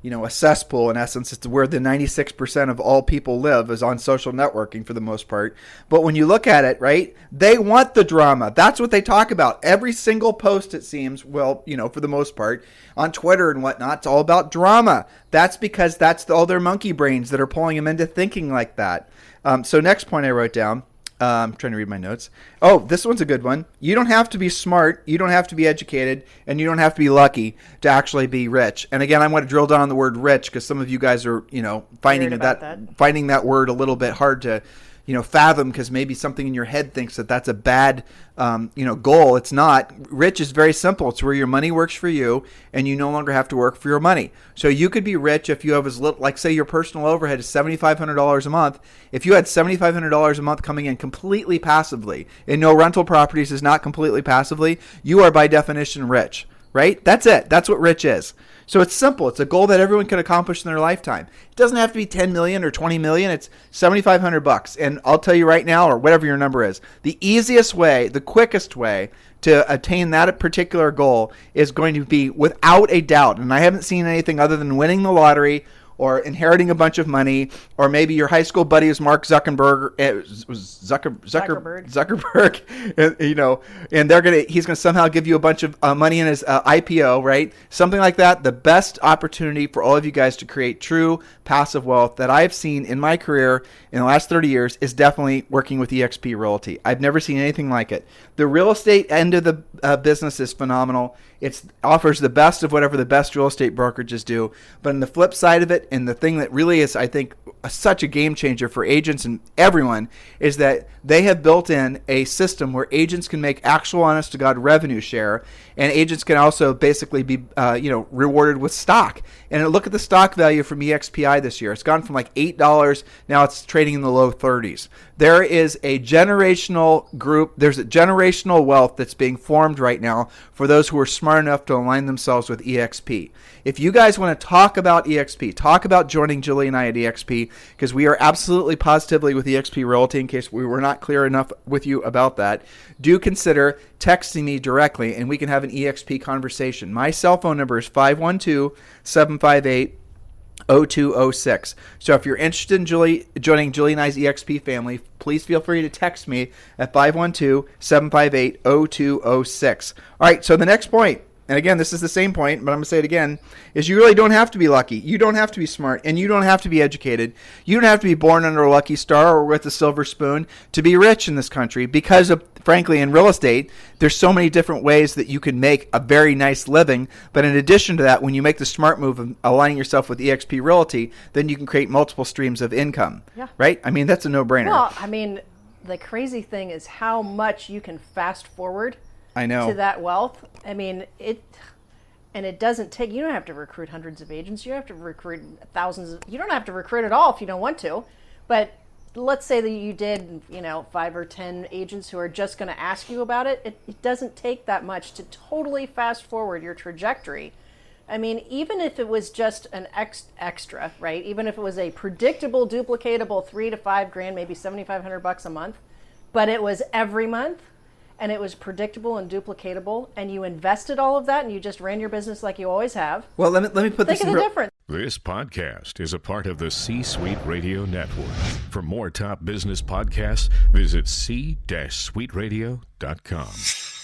a cesspool in essence. It's where the 96% of all people live is on social networking for the most part. But when you look at it, right, they want the drama. That's what they talk about. Every single post, it seems, well, for the most part, on Twitter and whatnot, it's all about drama. That's because that's all their monkey brains that are pulling them into thinking like that. So next point I wrote down. I'm trying to read my notes. Oh, this one's a good one. You don't have to be smart, you don't have to be educated, and you don't have to be lucky to actually be rich. And again, I want to drill down on the word rich because some of you guys are, finding that word a little bit hard to, fathom because maybe something in your head thinks that that's a bad, goal. It's not. Rich is very simple. It's where your money works for you and you no longer have to work for your money. So you could be rich if you have as little, like say your personal overhead is $7,500 a month. If you had $7,500 a month coming in completely passively, and no rental properties is not completely passively, you are by definition rich, right? That's it. That's what rich is. So it's simple. It's a goal that everyone can accomplish in their lifetime. It doesn't have to be 10 million or 20 million. It's $7,500. And I'll tell you right now, or whatever your number is, the easiest way, the quickest way to attain that particular goal is going to be without a doubt. And I haven't seen anything other than winning the lottery or inheriting a bunch of money, or maybe your high school buddy is Mark Zuckerberg, and he's gonna somehow give you a bunch of money in his IPO, right? Something like that. The best opportunity for all of you guys to create true passive wealth that I've seen in my career in the last 30 years is definitely working with EXP Realty. I've never seen anything like it. The real estate end of the business is phenomenal. It offers the best of whatever the best real estate brokerages do. But on the flip side of it, and the thing that really is, I think, such a game changer for agents and everyone, is that they have built in a system where agents can make actual honest to God revenue share, and agents can also basically be rewarded with stock. And look at the stock value from EXPI this year. It's gone from like $8, now it's trading in the low 30s. There is a generational group, there's a generational wealth that's being formed right now for those who are smart enough to align themselves with EXP. If you guys want to talk about EXP, talk about joining Julie and I at EXP, because we are absolutely positively with EXP Realty, in case we were not clear enough with you about that, do consider texting me directly and we can have an EXP conversation. My cell phone number is 512-758-0206. So if you're interested in joining Julie and I's EXP family, please feel free to text me at 512-758-0206. All right, so the next point, and again, this is the same point, but I'm going to say it again, is you really don't have to be lucky. You don't have to be smart, and you don't have to be educated. You don't have to be born under a lucky star or with a silver spoon to be rich in this country, because of, frankly, in real estate, there's so many different ways that you can make a very nice living. But in addition to that, when you make the smart move of aligning yourself with EXP Realty, then you can create multiple streams of income. Yeah. Right? I mean, that's a no-brainer. Well, I mean, the crazy thing is how much you can fast forward to that wealth. I mean, it doesn't take, you don't have to recruit hundreds of agents. You don't have to recruit thousands. You don't have to recruit at all if you don't want to. But let's say that you did, 5 or 10 agents who are just going to ask you about it. It doesn't take that much to totally fast forward your trajectory. I mean, even if it was just an extra, right? Even if it was a predictable, duplicatable $3 to $5 grand, maybe $7,500 a month, but it was every month, and it was predictable and duplicatable, and you invested all of that, and you just ran your business like you always have. Well, let me put this in. Think of the difference. This podcast is a part of the C-Suite Radio Network. For more top business podcasts, visit c-suiteradio.com.